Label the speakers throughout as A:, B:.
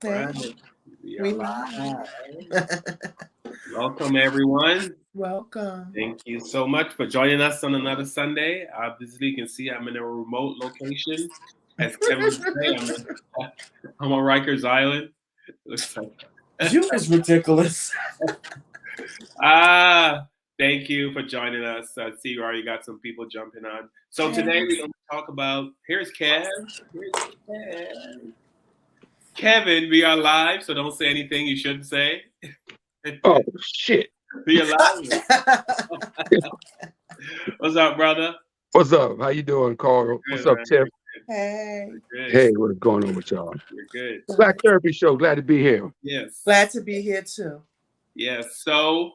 A: Hey,
B: Right. We are
A: we
B: live.
A: live.
B: Welcome, everyone.
A: Welcome.
B: Thank you so much for joining us on another Sunday. Obviously, you can see I'm in a remote location. As Kevin would say, I'm on Rikers Island. Looks like.
A: You is ridiculous.
B: ah, thank you for joining us. I see you already got some people jumping on. So today we're going to talk about. Here's Kev. Here's Kev. Kevin, we are live, so don't say anything you shouldn't say.
C: Oh shit!
B: We are live. What's up, brother?
C: What's up? How you doing, Carl?
B: Good,
C: What's up,
B: man.
C: Tiff?
A: Hey,
B: We're good.
C: Hey, what's going on with y'all?
B: We're good.
C: Black Therapy Show. Glad to be here.
B: Yes.
A: glad to be here too.
B: Yes. So,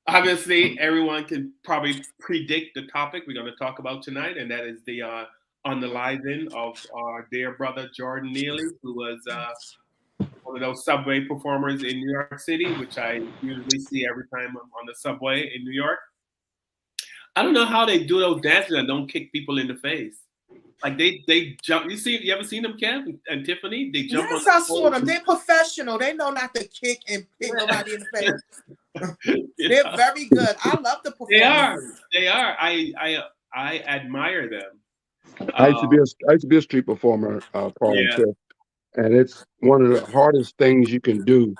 B: obviously, everyone can probably predict the topic we're going to talk about tonight, and that is the unaliving of our dear brother Jordan Neely, who was one of those subway performers in New York City, which I usually see every time I'm on the subway in New York. I don't know how they do those dances and don't kick people in the face. Like they jump. You ever seen them, Kev and Tiffany? They jump on
A: Yes,
B: the
A: I saw
B: pole.
A: them. They're professional. They know not to kick and hit nobody in the face.
B: You
A: They're
B: know?
A: very good. I love the
B: They are.
A: performances.
B: They are. I admire them.
C: I used to be
B: Um,
C: a street performer, Carl and
B: yeah.
C: Tiff, and it's one of the hardest things you can do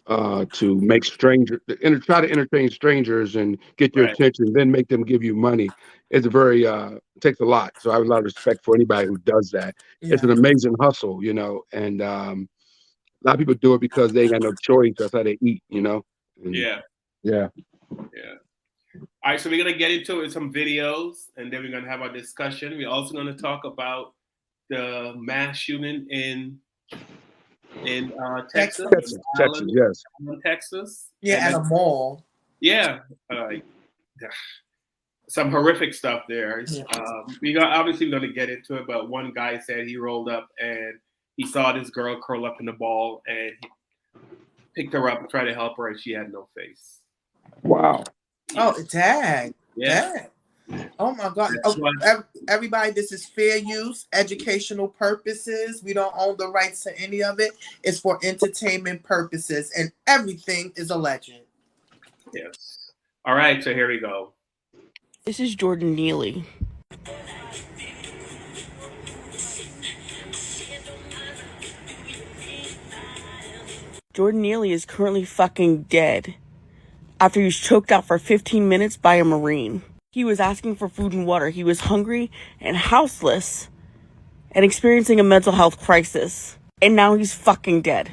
C: to make try to entertain strangers and get your
B: Right.
C: attention, then make them give you money. It's it takes a lot. So I have a lot of respect for anybody who does that. It's
A: Yeah.
C: an amazing hustle, and a lot of people do it because they ain't got no choice. That's how they eat. And
B: Yeah.
C: yeah.
B: Yeah. All right. So we're gonna get into it with some videos, and then we're gonna have our discussion. We're also gonna talk about the mass shooting in Texas,
A: Texas.
C: Texas, yes.
B: Texas,
A: Yeah,
B: and
A: at a
B: then,
A: mall.
B: yeah, uh, some horrific stuff there.
A: Yeah.
B: We got obviously going to get into it, but one guy said he rolled up and he saw this girl curl up in the ball and he picked her up and tried to help her, and she had no face.
C: Wow.
B: Yeah,
A: Oh, dang.
B: yeah.
A: Dang. Oh my God. Oh, everybody, this is fair use, educational purposes. We don't own the rights to any of it. It's for entertainment purposes, and everything is a legend.
B: Yes. All right, so here we go.
D: This is Jordan Neely. Jordan Neely is currently fucking dead after he was choked out for 15 minutes by a Marine. He was asking for food and water. He was hungry and houseless and experiencing a mental health crisis. And now he's fucking dead.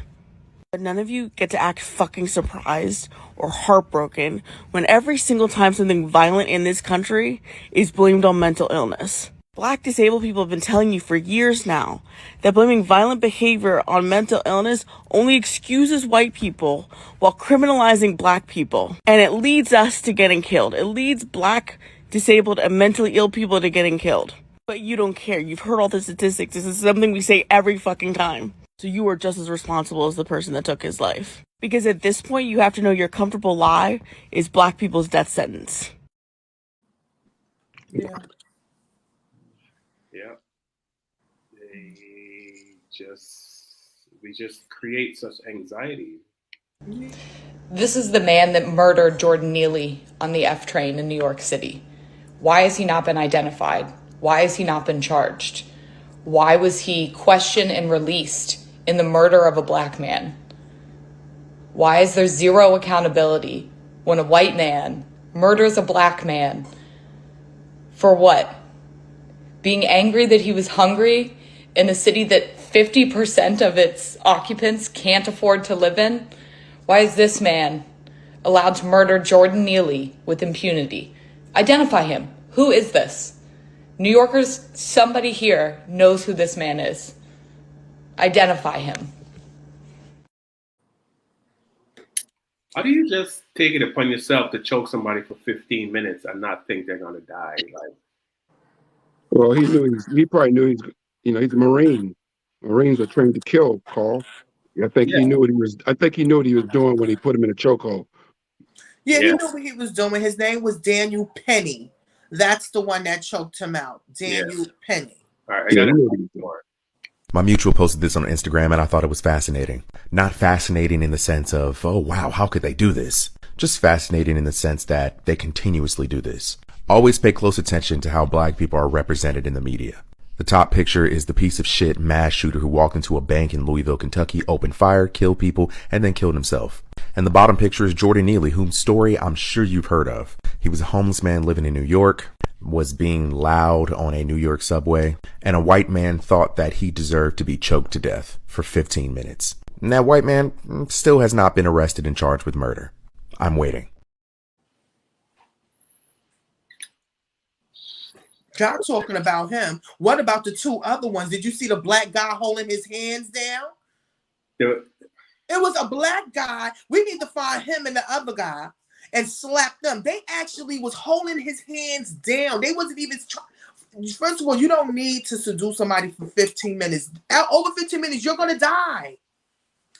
D: But none of you get to act fucking surprised or heartbroken when every single time something violent in this country is blamed on mental illness. Black disabled people have been telling you for years now that blaming violent behavior on mental illness only excuses white people while criminalizing black people. And it leads us to getting killed. It leads black, disabled, and mentally ill people to getting killed. But you don't care. You've heard all the statistics. This is something we say every fucking time. So you are just as responsible as the person that took his life. Because at this point, you have to know your comfortable lie is black people's death sentence.
A: Yeah.
B: Yeah. We just create such anxiety.
E: This is the man that murdered Jordan Neely on the F train in New York City. Why has he not been identified? Why has he not been charged? Why was he questioned and released in the murder of a black man? Why is there zero accountability when a white man murders a black man? For what? Being angry that he was hungry in a city that 50% of its occupants can't afford to live in? Why is this man allowed to murder Jordan Neely with impunity? Identify him. Who is this? New Yorkers, somebody here knows who this man is. Identify him.
B: How do you just take it upon yourself to choke somebody for 15 minutes and not think they're gonna die? Like,
C: Well, he probably knew he's a Marine. Marines are trained to kill, Carl. I think
B: yeah,
C: he knew what he was doing when he put him in a chokehold.
A: Yeah, he
B: yeah,
A: knew what he was doing. His name was Daniel Penny. That's the one that choked him out.
B: yeah.
A: Daniel Penny.
B: All right, I
C: Yeah,
B: got
C: he
B: it
C: knew what he was doing.
B: more.
F: My mutual posted this on Instagram and I thought it was fascinating. Not fascinating in the sense of, oh wow, how could they do this? Just fascinating in the sense that they continuously do this. Always pay close attention to how black people are represented in the media. The top picture is the piece of shit mass shooter who walked into a bank in Louisville, Kentucky, opened fire, killed people, and then killed himself. And the bottom picture is Jordan Neely, whose story I'm sure you've heard of. He was a homeless man living in New York, was being loud on a New York subway, and a white man thought that he deserved to be choked to death for 15 minutes. And that white man still has not been arrested and charged with murder. I'm waiting.
A: Y'all talking about him. What about the two other ones? Did you see the black guy holding his hands down?
B: Do
A: It was a black guy. We need to find him and the other guy and slap them. They actually was holding his hands down. They wasn't even first of all, you don't need to seduce somebody for 15 minutes. Over 15 minutes, you're gonna die.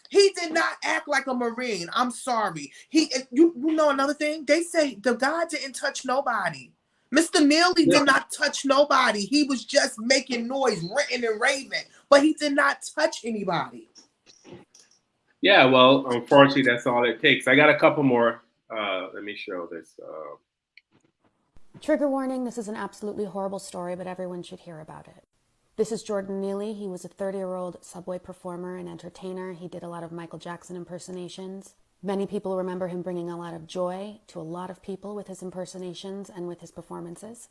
A: He did not act like a Marine. I'm sorry. You know another thing? They say the guy didn't touch nobody. Mr. Neely did not touch nobody. He was just making noise, ranting and raving, but he did not touch anybody.
B: Yeah, well, unfortunately, that's all it takes. I got a couple more. Let me show this.
G: Trigger warning, this is an absolutely horrible story, but everyone should hear about it. This is Jordan Neely. He was a 30-year-old subway performer and entertainer. He did a lot of Michael Jackson impersonations. Many people remember him bringing a lot of joy to a lot of people with his impersonations and with his performances.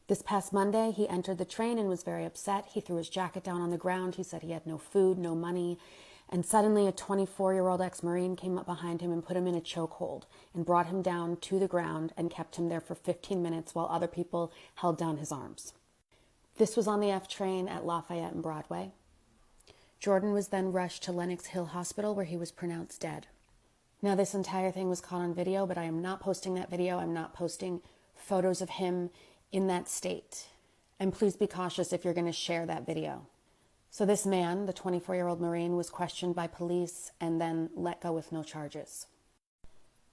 G: This past Monday, he entered the train and was very upset. He threw his jacket down on the ground. He said he had no food, no money. And suddenly a 24-year-old ex-Marine came up behind him and put him in a chokehold and brought him down to the ground and kept him there for 15 minutes while other people held down his arms. This was on the F train at Lafayette and Broadway. Jordan was then rushed to Lenox Hill Hospital where he was pronounced dead. Now, this entire thing was caught on video, but I am not posting that video. I'm not posting photos of him in that state. And please be cautious if you're going to share that video. So this man, the 24-year-old Marine, was questioned by police and then let go with no charges.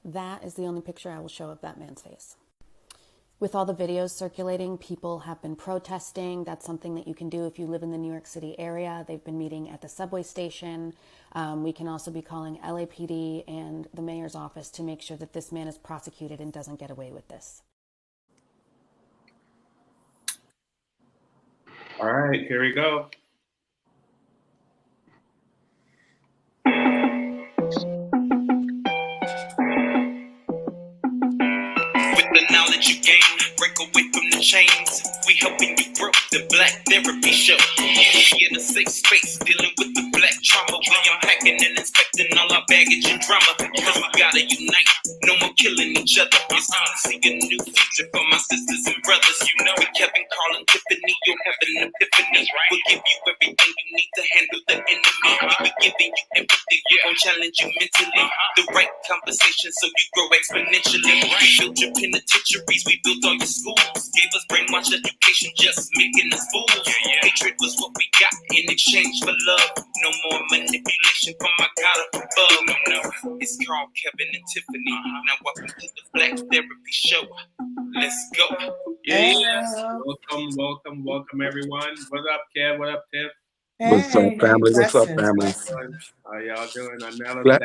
G: That is the only picture I will show of that man's face. With all the videos circulating, people have been protesting. That's something that you can do if you live in the New York City area. They've been meeting at the subway station. We can also be calling LAPD and the mayor's office to make sure that this man is prosecuted and doesn't get away with this.
B: All right, here we go.
H: With the knowledge you gain, break away from the chains. We helping you grow, the Black Therapy Show. Yeah, in a safe space, dealing with the black trauma. We unpacking and inspecting all our baggage and drama. Cause we gotta unite, no more killing each other. It's time to see a new future for my sisters and brothers. You know it, Kevin, Carlin, Tiffany, you'll have an epiphany. We'll give you everything you need to handle the enemy. We be giving you empathy, we gon' challenge you mentally. The right conversation so you grow exponentially. We built your penitentiaries, we built all your schools. Gave us brainwash education, just making us fools. Hatred was what we got in exchange for love. No more manipulation from my God up above. No, it's Carl, Kevin, and Tiffany. Now welcome to the Black Therapy Show. Let's go.
B: Yeah. Welcome, everyone. What up, Kev? What up, Tiff?
C: What's up, family? What's up, family?
B: How y'all doing?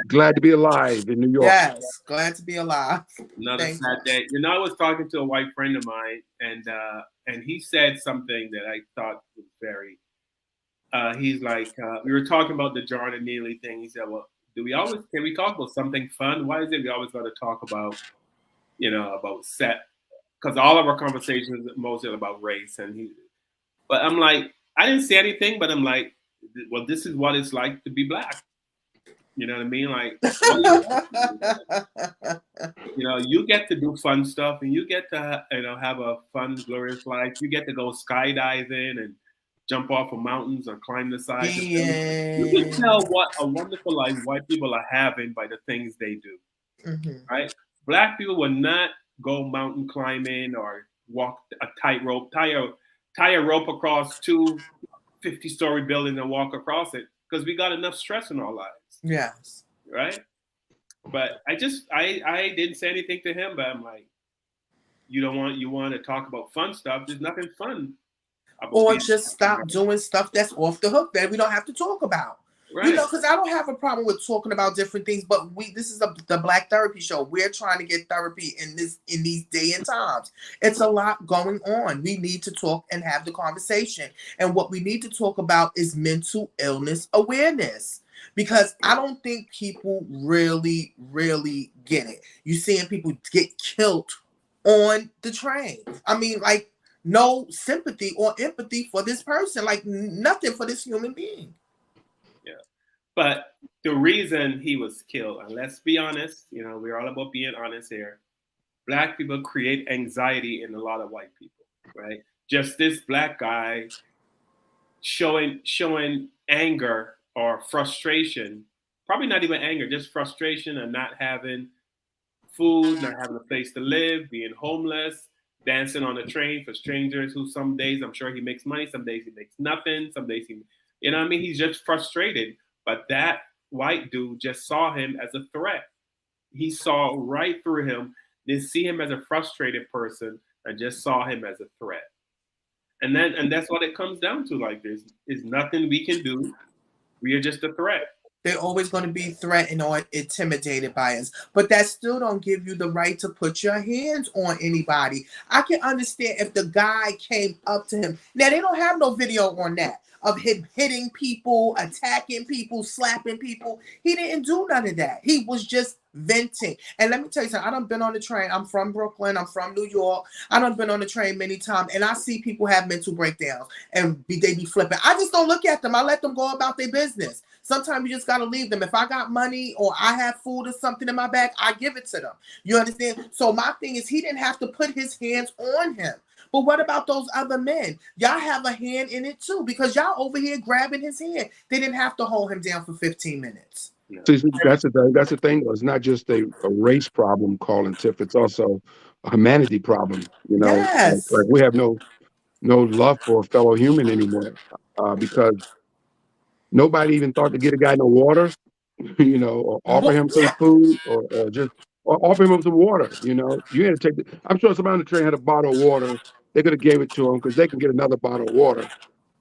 C: Glad to be alive in New York.
A: Yes, glad to be alive.
B: Another sad day. You know, I was talking to a white friend of mine, and he said something that I thought was very. He's like, we were talking about the Jordan Neely thing. He said, "Well, can we talk about something fun? Why is it we always got to talk about, about set? Because all of our conversations mostly about race." But I'm like, I didn't say anything, but I'm like, well, this is what it's like to be black. You know what I mean? Like, you get to do fun stuff, and you get to, have a fun, glorious life. You get to go skydiving and jump off of mountains or climb the sides.
A: Yeah.
B: You can tell what a wonderful life white people are having by the things they do. Mm-hmm. Right? Black people will not go mountain climbing or walk a tightrope, tie a rope across 2 50-story buildings and walk across it because we got enough stress in our lives.
A: Yes.
B: Right? But I didn't say anything to him, but I'm like, you want to talk about fun stuff. There's nothing fun.
A: Or
B: being
A: just stop doing stuff that's off the hook that we don't have to talk about.
B: right.
A: Because I don't have a problem with talking about different things, but this is the Black Therapy Show. We're trying to get therapy in these day and times. It's a lot going on. We need to talk and have the conversation. And what we need to talk about is mental illness awareness. Because I don't think people really, really get it. You're seeing people get killed on the train. I mean, like, no sympathy or empathy for this person, like nothing for this human being.
B: Yeah. But the reason he was killed, and let's be honest, we're all about being honest here. Black people create anxiety in a lot of white people, right? Just this black guy showing anger or frustration, probably not even anger, just frustration and not having food, not having a place to live, being homeless, dancing on the train for strangers who some days I'm sure he makes money, some days he makes nothing, some days he's just frustrated. But that white dude just saw him as a threat. He saw right through him, didn't see him as a frustrated person, and just saw him as a threat. And that's what it comes down to. Like, there's nothing we can do. We are just a threat.
A: They're always going to be threatened or intimidated by us. But that still don't give you the right to put your hands on anybody. I can understand if the guy came up to him. Now, they don't have no video on that of him hitting people, attacking people, slapping people. He didn't do none of that. He was just venting. And let me tell you something. I done been on the train. I'm from Brooklyn. I'm from New York. I done been on the train many times, and I see people have mental breakdowns and they be flipping. I just don't look at them. I let them go about their business. Sometimes you just got to leave them. If I got money or I have food or something in my bag, I give it to them. You understand? So my thing is, he didn't have to put his hands on him. But what about those other men? Y'all have a hand in it too, because y'all over here grabbing his hand. They didn't have to hold him down for 15 minutes.
C: See, that's the thing. It's not just a race problem, calling Tiff. It's also a humanity problem.
A: Yes.
C: Like we have no love for a fellow human anymore, because nobody even thought to get a guy no water, or offer him some food, or just offer him some water. You had to take. I'm sure somebody on the train had a bottle of water. They could have gave it to him because they can get another bottle of water.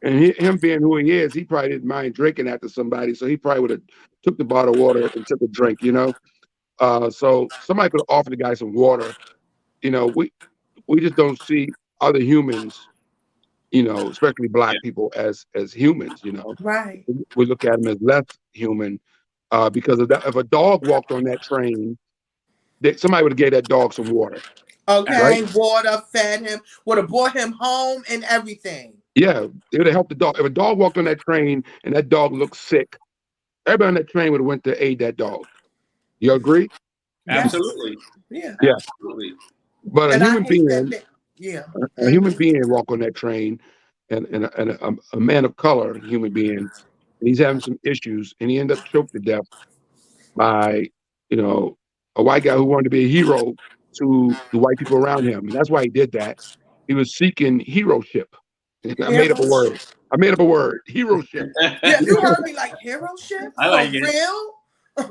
C: And him being who he is, he probably didn't mind drinking after somebody, so he probably would have took the bottle of water and took a drink. So somebody could have offered the guy some water. We just don't see other humans, especially black people as humans.
A: Right.
C: We look at them as less human, because of that. If a dog walked on that train, somebody would have gave that dog some water.
A: Okay,
C: right?
A: Water, fed him, would have brought him home and everything.
C: Yeah, it would have helped the dog. If a dog walked on that train and that dog looked sick, everybody on that train would have went to aid that dog. You agree?
A: Yes.
B: Absolutely.
A: Yeah.
B: Absolutely.
C: But
A: And
C: a
A: I
C: human
A: hate
C: being,
A: that. Yeah.
C: a human being walk on that train, and a man of color, human being, and he's having some issues, and he ended up choked to death by, a white guy who wanted to be a hero to the white people around him, and that's why he did that. He was seeking heroship. I made up a word. Heroship.
A: Yeah, you heard me, like heroship?
B: I like
A: For
B: it.
A: real?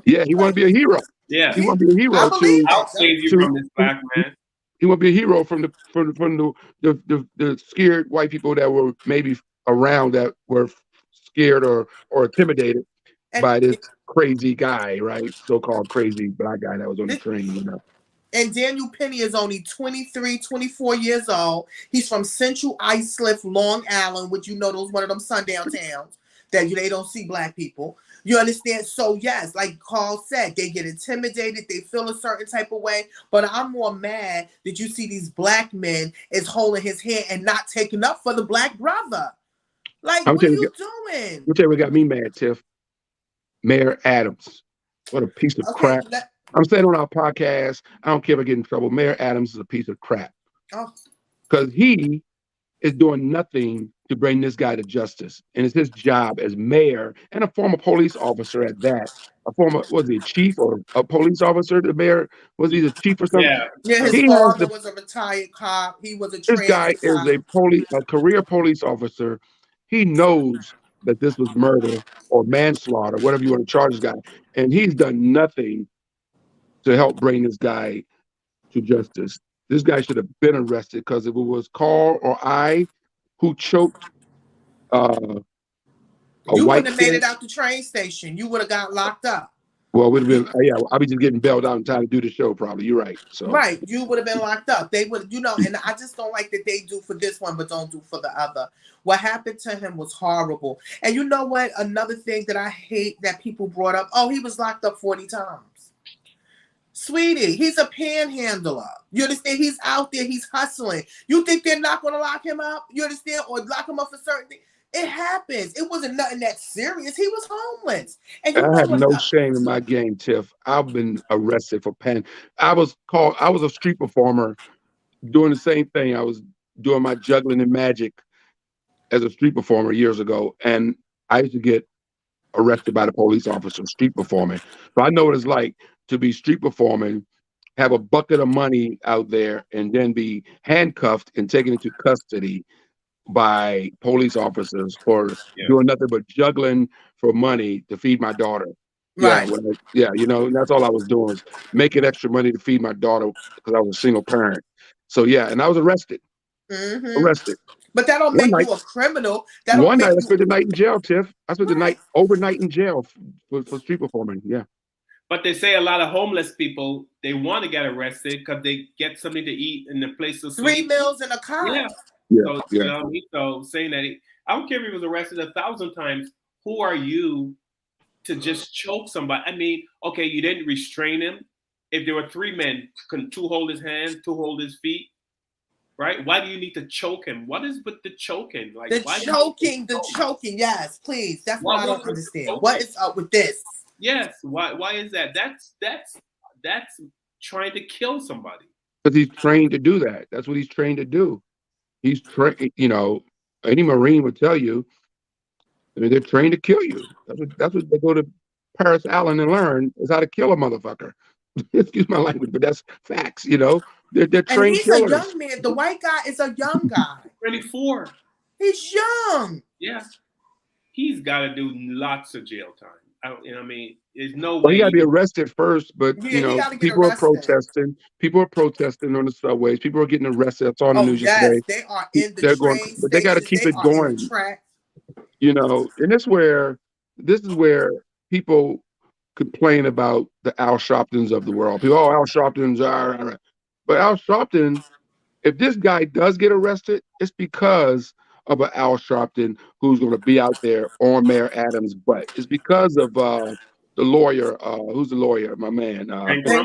C: Yeah, he wanted to be a hero.
B: Yeah.
C: He wanted to be a hero
A: I believe it.
B: I'll save you from this black man.
C: He want to be a hero from the scared white people that were maybe around, that were scared or intimidated by this crazy guy, right? So-called crazy black guy that was on the train.
A: And Daniel Penny is only 23, 24 years old. He's from Central Islip, Long Island, which those one of them sundown towns that they don't see black people. You understand? So yes, like Carl said, they get intimidated, they feel a certain type of way. But I'm more mad that you see these black men is holding his hand and not taking up for the black brother. Like, what are you doing?
C: I'll tell you what got me mad, Tiff. Mayor Adams. What a piece of crap. I'm saying on our podcast, I don't care if I get in trouble. Mayor Adams is a piece of crap. Because he is doing nothing to bring this guy to justice. And it's his job as mayor and a former police officer at that. A former, was he a chief or a police officer? The mayor, was he the chief or something?
A: Yeah, his father was a retired cop. He was a
C: This guy is a career police officer. He knows that this was murder or manslaughter, whatever you want to charge this guy. And he's done nothing to help bring this guy to justice. This guy should have been arrested, because if it was Carl or I who choked a
A: You
C: white
A: wouldn't have made
C: kid.
A: it out the train station. You would have got locked up.
C: Well, would have been yeah. I'll be just getting bailed out in time to do the show. Probably, you're right. So
A: Right, you would have been locked up. They would, and I just don't like that they do for this one, but don't do for the other. What happened to him was horrible. And you know what? Another thing that I hate that people brought up, oh, he was locked up 40 times. Sweetie, he's a panhandler. You understand? He's out there, he's hustling. You think they're not going to lock him up? You understand? Or lock him up for certain things? It happens. It wasn't nothing that serious. He was homeless. And
C: I
A: you know
C: have
A: what?
C: no shame in my game, Tiff. I've been arrested for I was a street performer doing the same thing. I was doing my juggling and magic as a street performer years ago, and I used to get arrested by the police officer street performing. So I know what it's like to be street performing, have a bucket of money out there, and then be handcuffed and taken into custody by police officers for doing nothing but juggling for money to feed my daughter.
A: Right.
C: That's all I was doing was making extra money to feed my daughter because I was a single parent. So yeah, and I was arrested. Arrested.
A: But that don't
C: One
A: make
C: night,
A: you a criminal. That don't
C: one
A: make
C: night I
A: you.
C: spent the night in jail, Tiff. I spent the night overnight in jail for street performing. Yeah.
B: But they say a lot of homeless people, they want to get arrested because they get something to eat in the place to sleep.
A: 3 meals in a car.
B: Yeah.
C: Yeah.
B: So,
C: Yeah.
B: you know what I mean? So saying that, I don't care if he was arrested 1,000 times. Who are you to just choke somebody? I mean, okay, you didn't restrain him. If there were 3 men, can 2 hold his hands, 2 hold his feet? Right? Why do you need to choke him? What is with the choking? Like
A: the choking. Yes, please. That's what I don't understand. What is up with this?
B: Yes. Why is that? That's trying to kill somebody.
C: Because he's trained to do that. That's what he's trained to do. He's trained. Any Marine would tell you. I mean, they're trained to kill you. That's what they go to Paris Allen and learn is how to kill a motherfucker. Excuse my language, but that's facts. They're trained killers.
A: And he's a young man. The white guy is a young guy.
B: 24.
A: He's young.
B: Yeah. He's got to do lots of jail time. There's no way.
C: Well, he got to be arrested first, but people are protesting. People are protesting on the subways. People are getting arrested. That's on the news yesterday.
A: They are in the train
C: but they got to keep it going. And this is where people complain about the Al Sharptons of the world. People, Al Sharptons are, but Al Sharpton, if this guy does get arrested, it's because of an Al Sharpton who's going to be out there on Mayor Adams' butt. It's because of the lawyer. Who's the lawyer? My man.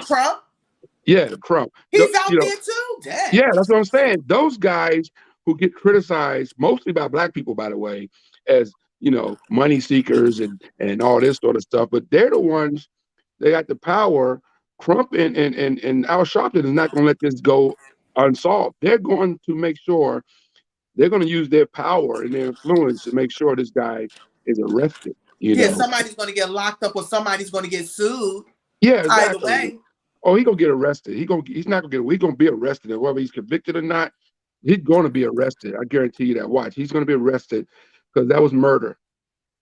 A: Crump?
C: Yeah, Crump.
A: He's out there too. Dang.
C: Yeah, that's what I'm saying. Those guys who get criticized, mostly by black people, by the way, as money seekers and all this sort of stuff, but they're the ones, they got the power. Crump and Al Sharpton is not going to let this go unsolved. They're going to make sure, they're going to use their power and their influence to make sure this guy is arrested.
A: Somebody's going to get locked up or somebody's going to get sued.
C: Yeah, exactly.
A: Either way.
C: Oh, he's going to get arrested. He's not going to get, he's going to be arrested. And whether he's convicted or not, he's going to be arrested. I guarantee you that. Watch, he's going to be arrested because that was murder,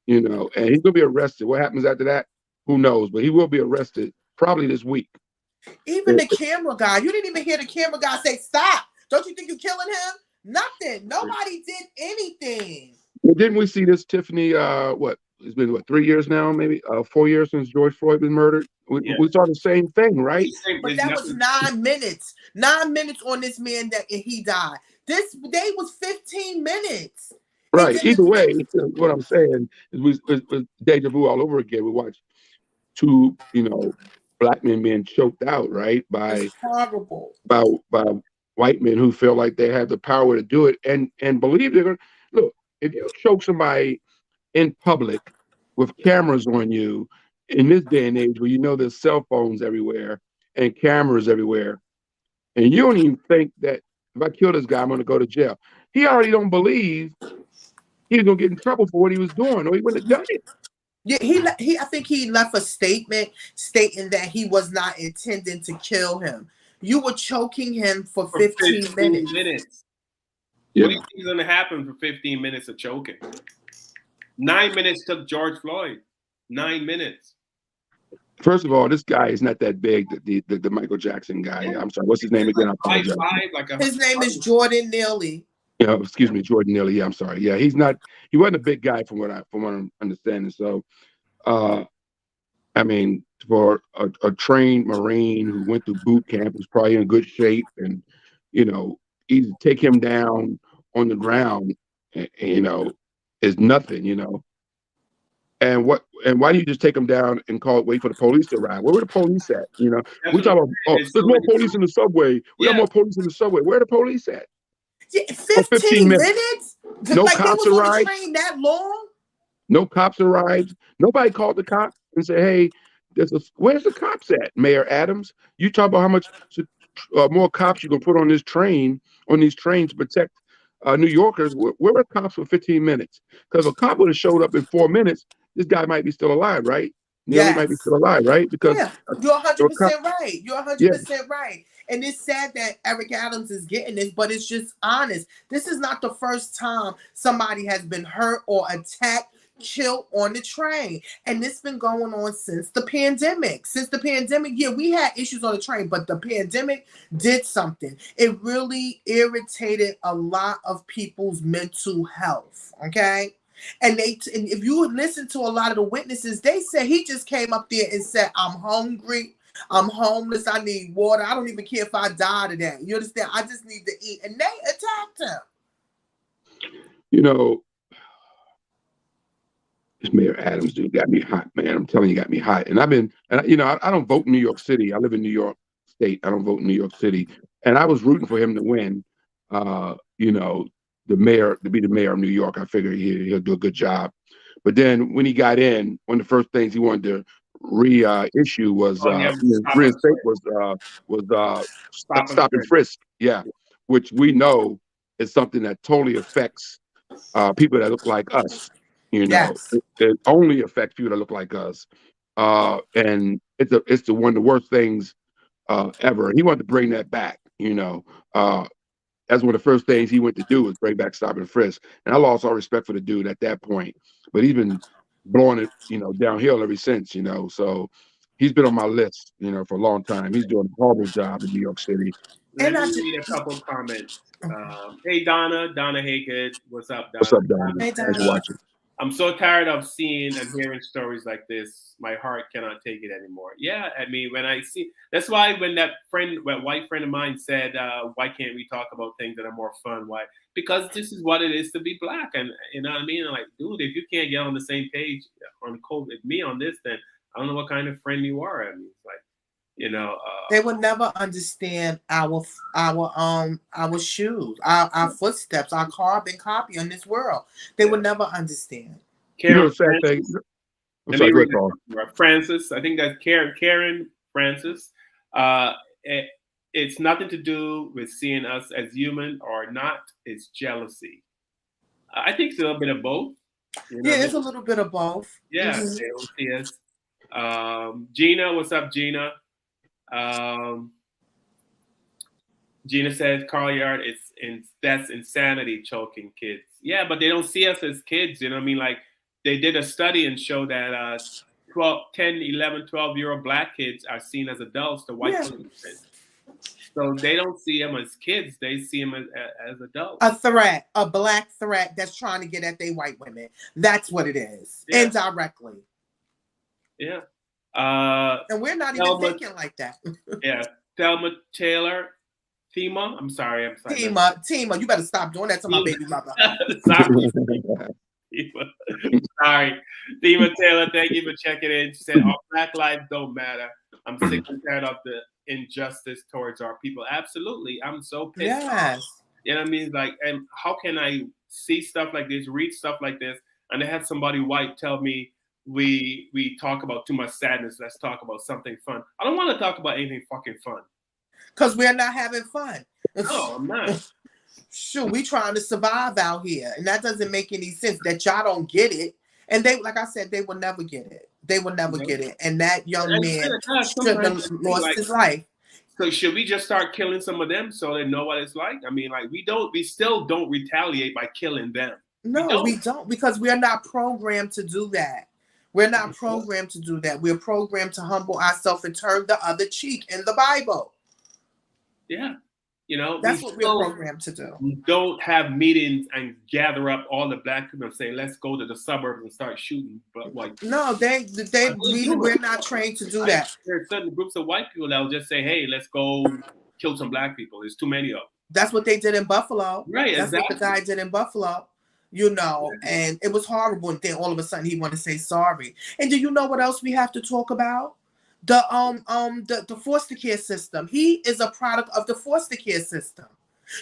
C: and he's going to be arrested. What happens after that? Who knows? But he will be arrested probably this week.
A: Even the camera guy, you didn't even hear the camera guy say, "Stop! Don't you think you're killing him?" Nothing. Nobody did anything.
C: Well, didn't we see this, Tiffany? It's been 3 years now, maybe 4 years since George Floyd been murdered. We saw the same thing, right?
A: But that was 9 minutes. 9 minutes on this man that he died. This day was 15 minutes.
C: Right. Either way, what I'm saying is we deja vu all over again. We watched 2, black men being choked out, right? By white men who feel like they have the power to do it and believe they're gonna look. If you choke somebody in public with cameras on you in this day and age where there's cell phones everywhere and cameras everywhere, and you don't even think that if I kill this guy, I'm gonna go to jail. He already don't believe he was gonna get in trouble for what he was doing, or he wouldn't have done it.
A: Yeah, I think he left a statement stating that he was not intending to kill him. You were choking him for 15 minutes.
B: Yeah. What do you think is going to happen for 15 minutes of choking? 9 minutes took George Floyd. 9 minutes.
C: First of all, this guy is not that big. The Michael Jackson guy. I'm sorry. What's his name again? I apologize.
A: His name is Jordan Neely.
C: Yeah, excuse me, Jordan Neely. Yeah, I'm sorry. Yeah, he wasn't a big guy from what I'm understanding. So, uh, I mean, for a trained Marine who went through boot camp, was probably in good shape, and you know, easy to take him down on the ground, is nothing. And why do you just take him down and wait for the police to arrive? Where were the police at?
B: That's
C: We
B: what I'm
C: talk about,
B: saying.
C: oh,
B: There's
C: there's
B: so
C: more
B: many.
C: police in the subway. We got
B: Yeah.
C: more police in the subway. Where are the police at?
A: Yeah,
C: For 15
A: 15
C: minutes.
A: minutes?
C: No
A: Like they
C: cops
A: was on the
C: arrived.
A: train that long?
C: No cops arrived. Nobody called the cops and said, "Hey, where's the cops at, Mayor Adams? You talk about how much more cops you can put on these trains to protect New Yorkers. Where were cops for 15 minutes? Because if a cop would have showed up in 4 minutes, this guy might be still alive, right? Nearly might be
A: Yes.
C: still alive, right? Because
A: Yeah, you're
C: a cop,
A: 100% right. You're
C: yeah,
A: 100% right. And it's sad that Eric Adams is getting this, but it's just honest. This is not the first time somebody has been hurt or attacked, killed on the train. And this been going on since the pandemic. Since the pandemic, yeah, we had issues on the train, but the pandemic did something. It really irritated a lot of people's mental health. Okay. And if you would listen to a lot of the witnesses, they said he just came up there and said, "I'm hungry, I'm homeless, I need water. I don't even care if I die today. You understand? I just need to eat." And they attacked him.
C: you know, this Mayor Adams dude got me hot, man. I'm telling you, got me hot. And I don't vote in New York City. I live in New York State. I don't vote in New York City. And I was rooting for him to win. The mayor to be the mayor of New York. I figured he'll do a good job. But then when he got in, one of the first things he wanted to reissue was
B: Oh yeah, stop and
C: reinstate
B: frisk.
C: was
B: Stop and
C: stop and
B: frisk.
C: frisk. Yeah, which we know is something that totally affects people that look like us.
A: Yes.
C: It only affects people that look like us, and it's one of the worst things ever. And he wanted to bring that back. That's one of the first things he went to do was bring back stop and frisk. And I lost all respect for the dude at that point. But he's been blowing it, downhill ever since. So he's been on my list, for a long time. He's doing a horrible job in New York City.
B: Let me read a couple comments. Hey Donna Haygood, what's up,
C: What's
B: Donna?
C: up, Don?
A: Hey,
C: Thanks for
A: Donna.
C: watching.
B: I'm so tired of seeing and hearing stories like this. My heart cannot take it anymore. Yeah, I mean, that's why when that white friend of mine said, "Why can't we talk about things that are more fun?" Why? Because this is what it is to be black, and you know what I mean. I'm like, dude, if you can't get on the same page on with me on this, then I don't know what kind of friend you are. I mean, it's like,
A: They will never understand our shoes, our footsteps, our carbon copy on this world. They will never understand.
B: Karen
C: The sad thing.
B: Francis.
C: I'm
B: Let
C: sorry,
B: me
C: go
B: read
C: ahead, Paul.
B: it. Francis, I think that's Karen Francis. Uh, it's nothing to do with seeing us as human or not. It's jealousy. I think it's a little bit of both.
A: Yeah, it's a little bit of both.
B: Yeah,
A: Mhm.
B: they don't see us. Gina, what's up, Gina? Gina says, Carl Yard, that's insanity choking kids. Yeah, but they don't see us as kids. You know what I mean? Like, they did a study and showed that 10, 11, 12-year-old black kids are seen as adults to white policemen. So they don't see them as kids. They see them as adults.
A: A black threat that's trying to get at they white women. That's what it is.
B: Yeah.
A: Indirectly.
B: Yeah.
A: And we're not even thinking like that.
B: Yeah. Thelma Taylor. Tima, I'm sorry.
A: Tima, you better stop doing that to my baby mother.
B: Sorry. Sorry. Tima Taylor, thank you for checking in. She said, our black lives don't matter. I'm sick and tired of the injustice towards our people. Absolutely. I'm so pissed off. You know what I mean? Like, and how can I see stuff like this, read stuff like this, and have somebody white tell me we talk about too much sadness. Let's talk about something fun. I don't want to talk about anything fucking fun.
A: Because we're not having fun.
B: No, I'm not.
A: Shoot, we trying to survive out here. And that doesn't make any sense that y'all don't get it. And they, like I said, they will never get it. They will never get it. And that young man should have lost his life.
B: So should we just start killing some of them so they know what it's like? I mean, like we still don't retaliate by killing them.
A: No, we don't, because we are not programmed to do that. We're not programmed to do that. We're programmed to humble ourselves and turn the other cheek in the Bible.
B: Yeah.
A: That's what we're programmed to do.
B: We don't have meetings and gather up all the black people and say, let's go to the suburbs and start shooting. But
A: no, we're not trained to do that.
B: There are certain groups of white people that will just say, hey, let's go kill some black people. There's too many of them.
A: That's what they did in Buffalo.
B: Right,
A: That's what the guy did in Buffalo. And it was horrible. And then all of a sudden he wanted to say sorry. And do you know what else we have to talk about? The foster care system. He is a product of the foster care system.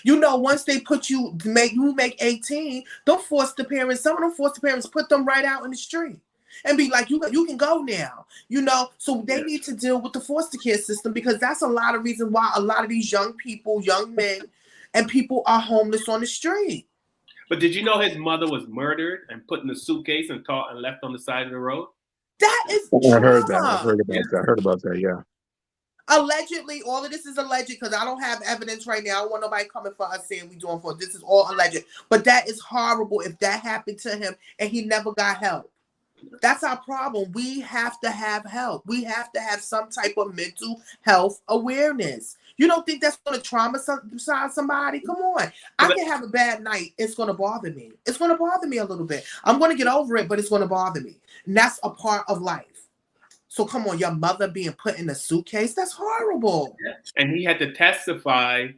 A: Once they put you make 18, some of them foster parents put them right out in the street and be like, you can go now. So they need to deal with the foster care system, because that's a lot of reason why a lot of these young people, young men, and people are homeless on the street.
B: But did you know his mother was murdered and put in a suitcase and left on the side of the road?
A: That is
C: I heard that. I heard about that. Yeah.
A: Allegedly, all of this is alleged, because I don't have evidence right now. I don't want nobody coming for us saying we doing for it. This is all alleged. But that is horrible if that happened to him and he never got help. That's our problem. We have to have help. We have to have some type of mental health awareness. You don't think that's going to traumatize somebody? Come on. I can have a bad night. It's going to bother me. It's going to bother me a little bit. I'm going to get over it, but it's going to bother me. And that's a part of life. So come on, your mother being put in a suitcase, that's horrible.
B: Yeah. And he had to testify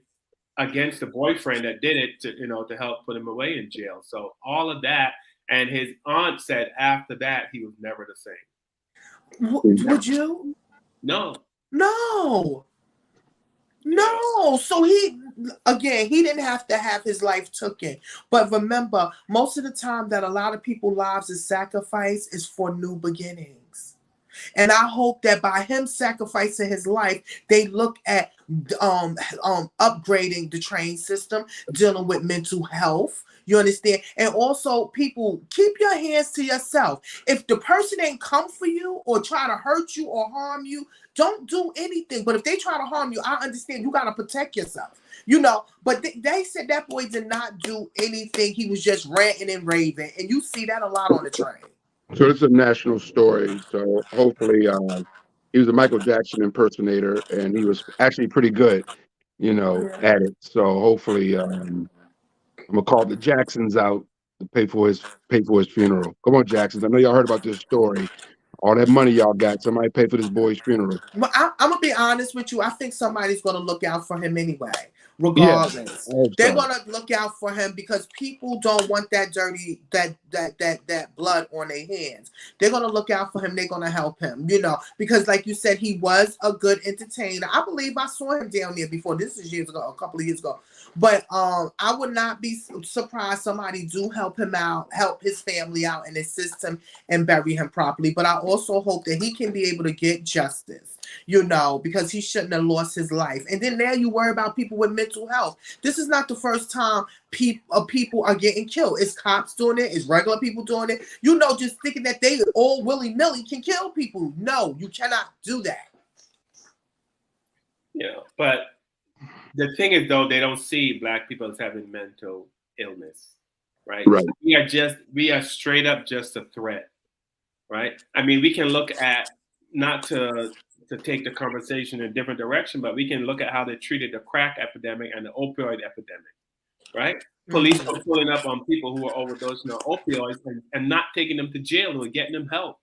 B: against the boyfriend that did it to help put him away in jail. So all of that. And his aunt said after that, he was never the same.
A: Would you?
B: No.
A: So he didn't have to have his life taken. But remember, most of the time that a lot of people's lives is sacrificed is for new beginnings. And I hope that by him sacrificing his life, they look at upgrading the train system, dealing with mental health. You understand? And also, people, keep your hands to yourself. If the person ain't come for you or try to hurt you or harm you, don't do anything. But if they try to harm you, I understand you got to protect yourself. But they said that boy did not do anything. He was just ranting and raving. And you see that a lot on the train.
C: So it's a national story. So hopefully he was a Michael Jackson impersonator, and he was actually pretty good, at it. So hopefully I'm gonna call the Jacksons out to pay for his funeral. Come on, Jacksons. I know y'all heard about this story. All that money y'all got, somebody pay for this boy's funeral.
A: Well, I'm gonna be honest with you. I think somebody's gonna look out for him anyway, regardless. They're gonna look out for him because people don't want that dirty, that blood on their hands. They're gonna look out for him. They're gonna help him, because like you said, he was a good entertainer. I believe I saw him down there before. This is years ago, a couple of years ago. But I would not be surprised somebody do help him out, help his family out, and assist him and bury him properly. But I also hope that he can be able to get justice, because he shouldn't have lost his life. And then now you worry about people with mental health. This is not the first time people are getting killed. It's cops doing it. It's regular people doing it. Just thinking that they all willy-nilly can kill people. No, you cannot do that.
B: But the thing is, though, they don't see black people as having mental illness, right?
C: Right.
B: We are straight up just a threat, right? I mean, we can look at, not to take the conversation in a different direction, but we can look at how they treated the crack epidemic and the opioid epidemic, right? Police were pulling up on people who were overdosing on opioids and not taking them to jail. They were getting them help.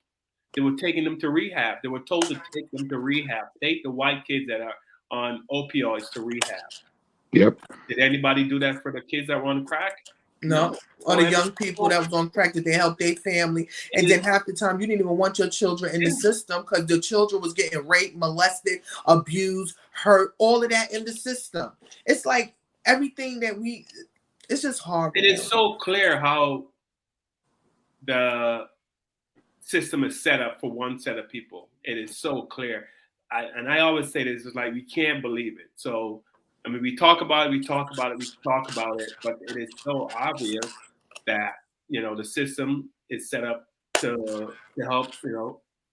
B: They were taking them to rehab. They were told to take them to rehab. Take the white kids that are on opioids to rehab.
C: Yep.
B: Did anybody do that for the kids that were on crack?
A: No. Or the young people that was on crack, that they helped their family. And then half the time you didn't even want your children in the system because the children was getting raped, molested, abused, hurt, all of that in the system. It's like everything that it's just horrible.
B: It is so clear how the system is set up for one set of people. It is so clear. I always say this, is like, we can't believe it. So, I mean, we talk about it, but it is so obvious that, the system is set up to help,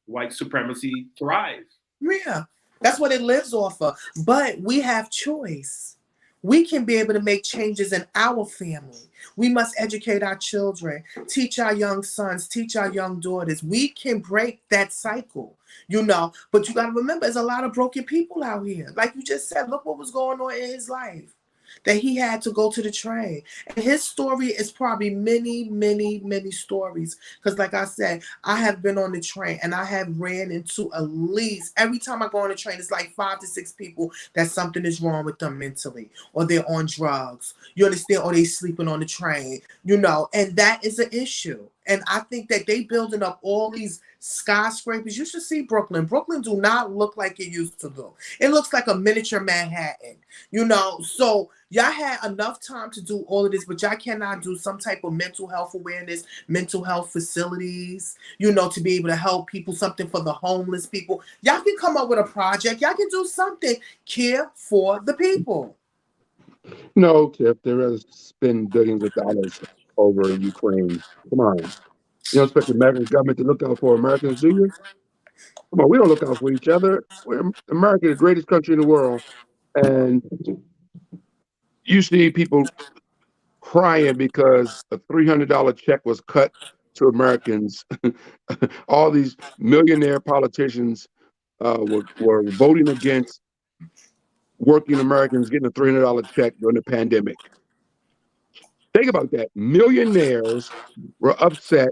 B: white supremacy thrive.
A: Yeah, that's what it lives off of. But we have choice. We can be able to make changes in our family. We must educate our children, teach our young sons, teach our young daughters. We can break that cycle, but you got to remember, there's a lot of broken people out here. Like you just said, look what was going on in his life. that he had to go to the train. And his story is probably many, many, many stories. Because like I said, I have been on the train and I have ran into at least, every time I go on the train, it's like 5 to 6 people that something is wrong with them mentally, or they're on drugs. You understand? Or they sleeping on the train, you know, and that is an issue. And I think that they building up all these skyscrapers. You should see Brooklyn. Brooklyn do not look like it used to do. It looks like a miniature Manhattan, you know. So y'all had enough time to do all of this, but y'all cannot do some type of mental health awareness, mental health facilities, you know, to be able to help people, something for the homeless people. Y'all can come up with a project. Y'all can do something. Care for the people.
C: No, Tiff, they rather spend billions of dollars over Ukraine. Come on. You don't expect the American government to look out for Americans, do you? Come on, we don't look out for each other. America, the greatest country in the world. And you see people crying because a $300 check was cut to Americans. All these millionaire politicians were voting against working Americans getting a $300 check during the pandemic. Think about that. Millionaires were upset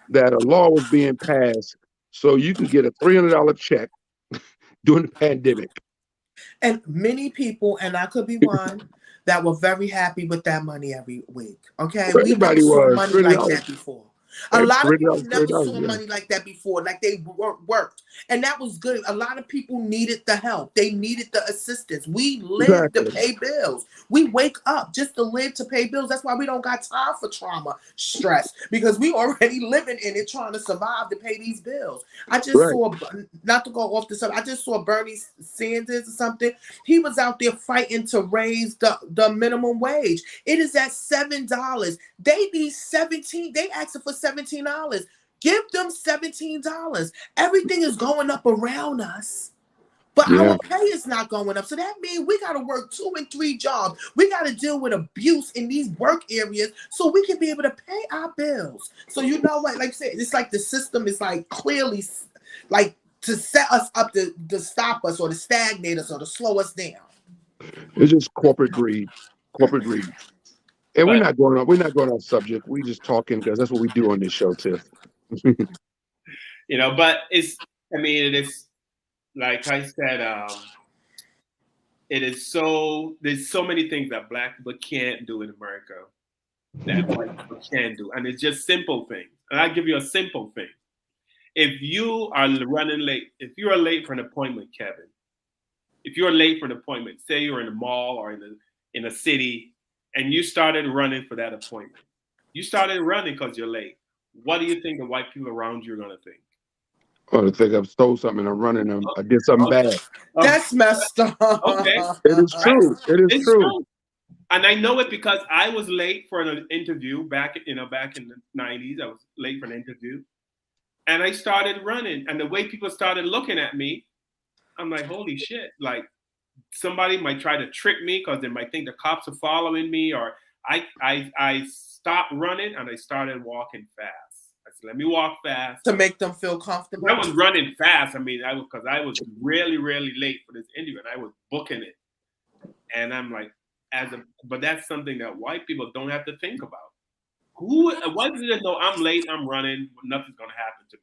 C: that a law was being passed so you can get a $300 check during the pandemic.
A: And many people, and I could be one, that were very happy with that money every week. Okay, we never
C: Everybody
A: saw
C: was
A: money like
C: $300.
A: that before. A lot of people
C: $3,
A: never saw
C: yeah.
A: money like that before, like they worked, and that was good. A lot of people needed the help. They needed the assistance. We live to
C: Exactly.
A: pay bills. We wake up just to live to pay bills. That's why we don't got time for trauma, stress, because we already living in it, trying to survive to pay these bills. I just
C: Right.
A: saw, not to go off the subject, I just saw Bernie Sanders or something. He was out there fighting to raise the minimum wage. It is at $7. They need 17. They asking for $17. Give them $17. Everything is going up around us, but
C: Yeah.
A: our pay is not going up. So that means we got to work 2 and 3 jobs. We got to deal with abuse in these work areas so we can be able to pay our bills. So you know what? Like I said, it's like the system is like clearly like to set us up to stop us or to stagnate us or to slow us down.
C: It's just corporate greed. Corporate greed. And we're not going off subject. We just talking because that's what we do on this show, Tiff.
B: You know, but it is, like I said, there's so many things that Black people can't do in America that white people can do. And it's just simple things. And I'll give you a simple thing. If you are running late, if you are late for an appointment, Kevin, if you're late for an appointment, say you're in a mall or in a city, and you started running for that appointment. You started running because you're late. What do you think the white people around you are going to think?
C: Oh, they think I've stole something. I'm running them. I did something bad.
A: That's messed up.
B: Okay.
C: It is true. It is
B: It's
C: true.
B: And I know it because I was late for an interview back in the 90s. I was late for an interview. And I started running. And the way people started looking at me, I'm like, holy shit. Like, somebody might try to trick me because they might think the cops are following me. Or I stopped running and I started walking fast. I said, let me walk fast.
A: To make them feel comfortable.
B: I was running fast. I mean, because I was really, really late for this interview and I was booking it. And I'm like, but that's something that white people don't have to think about. White people know I'm late, I'm running, nothing's going to happen to me.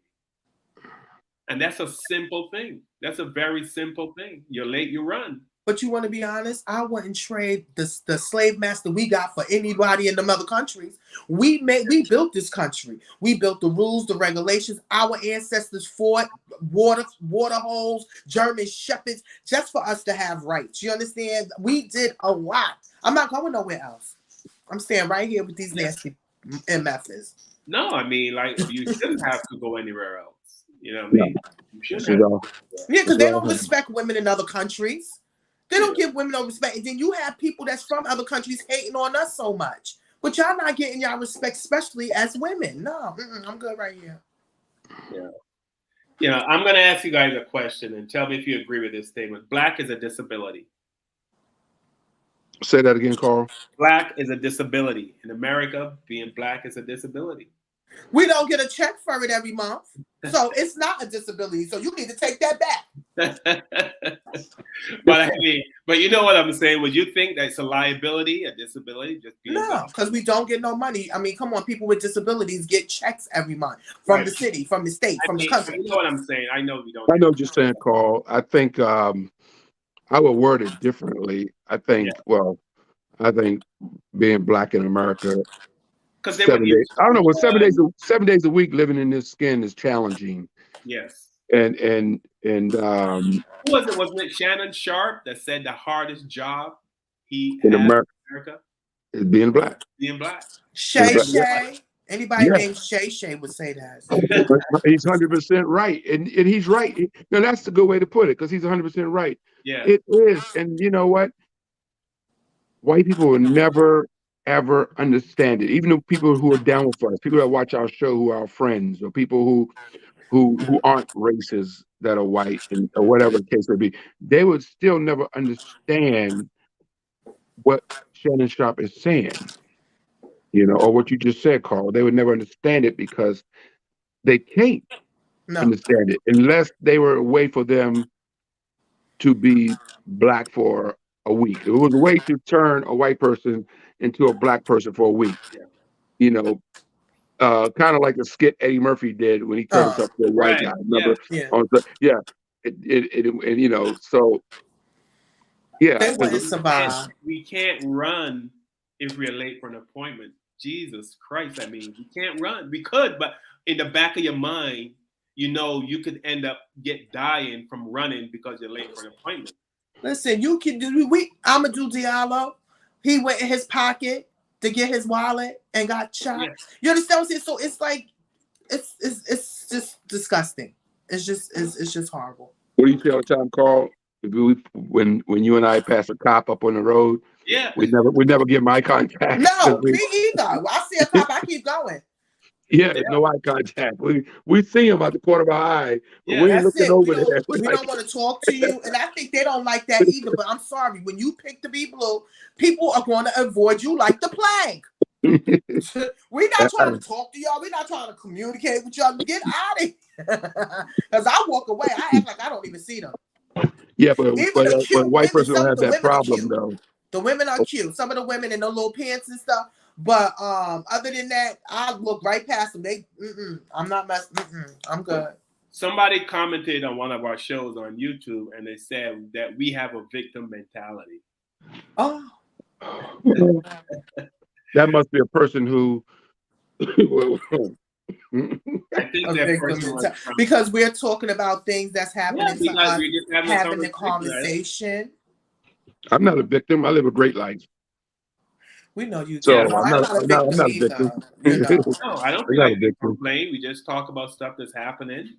B: And that's a simple thing. That's a very simple thing. You're late, you run.
A: But you want to be honest, I wouldn't trade the slave master we got for anybody in them other countries. We built this country. We built the rules, the regulations. Our ancestors fought water holes, German shepherds, just for us to have rights. You understand? We did a lot. I'm not going nowhere else. I'm staying right here with these nasty MFs.
B: No, I mean, like, you shouldn't have to go anywhere else. You know what I mean? You shouldn't have.
A: Yeah, because they don't respect women in other countries. They don't give women no respect. And then you have people that's from other countries hating on us so much. But y'all not getting y'all respect, especially as women. No, I'm good right here.
B: Yeah. You know, I'm going to ask you guys a question and tell me if you agree with this statement. Black is a disability.
C: Say that again, Carl.
B: Black is a disability. In America, being Black is a disability.
A: We don't get a check for it every month. So it's not a disability. So you need to take that back.
B: But I mean, but you know what I'm saying? Would you think that's a liability, a disability, just being
A: No, because we don't get no money. I mean, come on, people with disabilities get checks every month from the city, from the state, from the country.
B: You know what I'm saying? I know we don't.
C: I know what you're saying, Carl. I think I would word it differently. I think, I think being black in America,
B: Because they
C: 7 days. I don't know. Well, 7 days a week living in this skin is challenging.
B: Yes.
C: And
B: who was it? Wasn't it Shannon Sharp that said the hardest job he
C: in
B: had
C: America
B: in America
C: is being black.
B: Being black.
A: Shay. Anybody named Shay would say that.
C: He's 100% right, and he's right. Now that's a good way to put it, because he's 100% right.
B: Yeah,
C: it is. And you know what? White people will never ever understand it. Even the people who are down with us, people that watch our show who are our friends, or people who aren't racist that are white, or whatever the case may be, they would still never understand what Shannon Sharp is saying, or what you just said, Carl. They would never understand it because they can't understand it unless they were a way for them to be black for a week. It was a way to turn a white person into a black person for a week.
B: Yeah.
C: Kind of like a skit Eddie Murphy did when he turned himself to a white guy. Remember?
A: Yeah.
C: So yeah.
A: They wouldn't survive.
B: We can't run if we're late for an appointment. Jesus Christ, I mean, we can't run. We could, but in the back of your mind, you could end up dying from running because you're late for an appointment.
A: Listen, you can do Amadou Diallo. He went in his pocket to get his wallet and got shot. Yeah. You understand what I'm saying? So it's like it's just disgusting. It's just horrible.
C: What do you say all the time, Carl? When you and I pass a cop up on the road, we never give eye contact.
A: No, me either. I see a cop, I keep going.
C: Yeah, no eye contact. We see him at the corner of our eye, but we ain't looking over there.
A: We don't want to talk to you, and I think they don't like that either. But I'm sorry, when you pick to be blue, people are going to avoid you like the plague. We're not trying to talk to y'all. We're not trying to communicate with y'all. Get out of here. Because I walk away. I act like I don't even see them.
C: Yeah, but white person don't have that problem, though.
A: The women are cute. Some of the women in the little pants and stuff. But other than that, I look right past them. I'm not messing. I'm good.
B: Somebody commented on one of our shows on YouTube, and they said that we have a victim mentality.
A: Oh.
C: That must be a person who.
B: I think
A: because we're talking about things that's happening to us, having the conversation.
C: I'm not a victim. I live a great life.
A: We know you.
C: So I'm not a victim.
B: No, I don't think I complain. We just talk about stuff that's happening.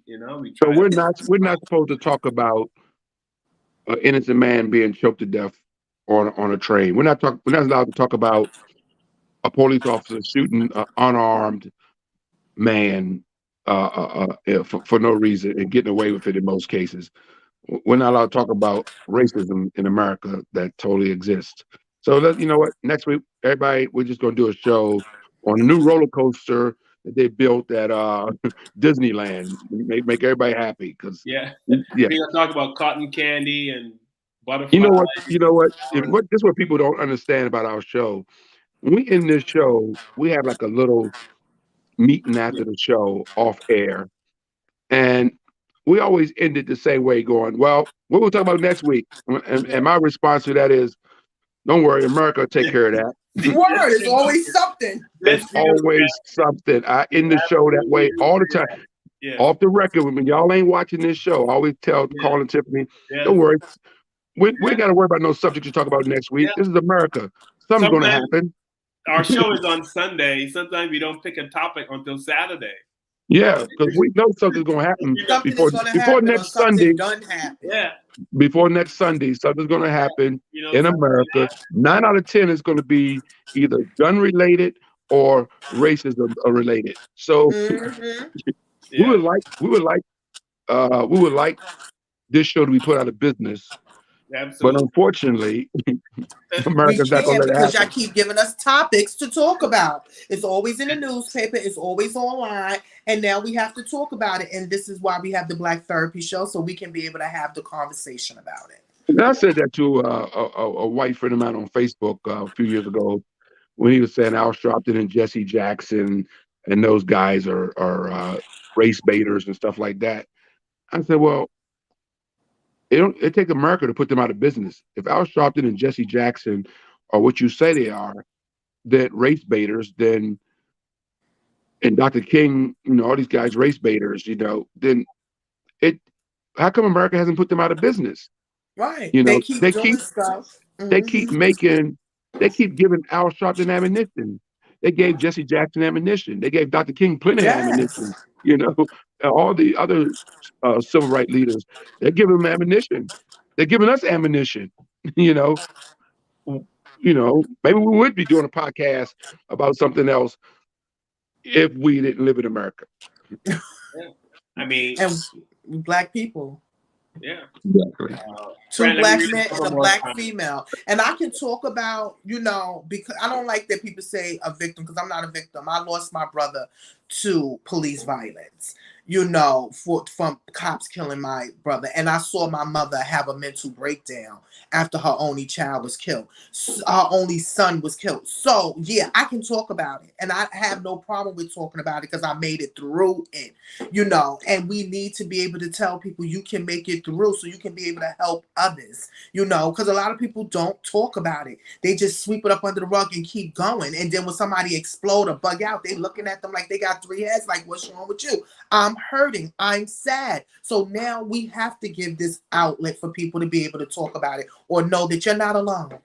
C: So we're not supposed to talk about an innocent man being choked to death on a train. We're not allowed to talk about a police officer shooting an unarmed man for no reason and getting away with it in most cases. We're not allowed to talk about racism in America that totally exists. So you know what? Next week, everybody, we're just gonna do a show on a new roller coaster that they built at Disneyland. Make everybody happy because
B: we're gonna talk about cotton candy and butterflies.
C: You know what? This is what people don't understand about our show. When we end this show, we have like a little meeting after the show off air, and we always end it the same way, going, "Well, what we'll talk about next week." And my response to that is, "Don't worry, America will take care of that."
A: Word, it's always something.
C: It's always something. I end the show that way all the time. Yeah. Off the record, when y'all ain't watching this show, I always tell Carl and Tiffany, "Don't worry, we ain't got to worry about no subject to talk about next week. This is America. Something's going to happen."
B: Our show is on Sunday. Sometimes we don't pick a topic until Saturday.
C: Yeah, because we know something's going to happen before next Sunday.
B: Yeah.
C: Before next Sunday, something's going to happen in America. 9 out of 10 is going to be either gun related or racism related. So we would like this show to be put out of business
B: Absolutely.
C: But unfortunately,
A: We
C: America's not
A: can't
C: gonna let it
A: because y'all
C: happen.
A: keep giving us topics to talk about. It's always in the newspaper, it's always online, and now we have to talk about it. And this is why we have the Black Therapy Show, so we can be able to have the conversation about it.
C: And I said that to a white friend of mine on Facebook a few years ago when he was saying Al Sharpton and Jesse Jackson and those guys are race baiters and stuff like that. I said, well, it takes America to put them out of business. If Al Sharpton and Jesse Jackson are what you say they are, that race baiters, then and Dr. King, all these guys race baiters, then it how come America hasn't put them out of business?
A: Right.
C: You
A: They
C: know,
A: keep
C: they
A: doing
C: keep
A: stuff.
C: they keep making they keep giving Al Sharpton ammunition. They gave Jesse Jackson ammunition. They gave Dr. King plenty of
A: Yes.
C: ammunition. You know, all the other civil rights leaders, they're giving them ammunition. They're giving us ammunition. You know, maybe we would be doing a podcast about something else if we didn't live in America.
B: Yeah. I mean,
A: and Black people.
B: Yeah.
C: Exactly.
A: Two
B: Let me
A: Black
B: read
A: men
B: a
A: and
B: couple
A: a
B: more
A: Black
B: comments.
A: female. And I can talk about, because I don't like that people say a victim, because I'm not a victim. I lost my brother to police violence, from cops killing my brother. And I saw my mother have a mental breakdown after her only child was killed. Her only son was killed. So, yeah, I can talk about it. And I have no problem with talking about it because I made it through it, and we need to be able to tell people you can make it through so you can be able to help others, because a lot of people don't talk about it. They just sweep it up under the rug and keep going. And then when somebody explode or bug out, they looking at them like they got three heads, like, what's wrong with you? I'm hurting. I'm sad. So now we have to give this outlet for people to be able to talk about it or know that you're not alone.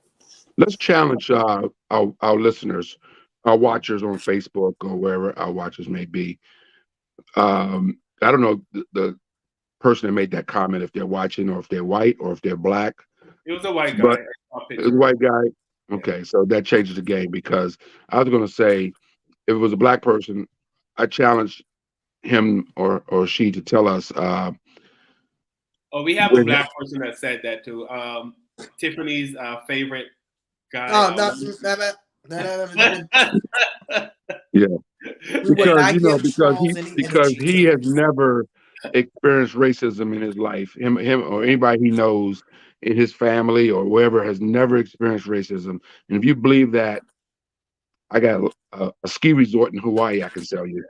C: Let's challenge our listeners, our watchers on Facebook or wherever our watchers may be. I don't know the person that made that comment, if they're watching or if they're white or if they're black.
B: It was a white
C: But
B: guy.
C: it was a white guy. Okay, so that changes the game because I was going to say if it was a black person, I challenge him or she to tell us.
B: We have a black person that said that too. Tiffany's favorite guy.
A: Oh, no.
C: Yeah, because
A: because
C: he has never experienced racism in his life. Him or anybody he knows in his family or wherever has never experienced racism. And if you believe that, I got a ski resort in Hawaii I can sell you.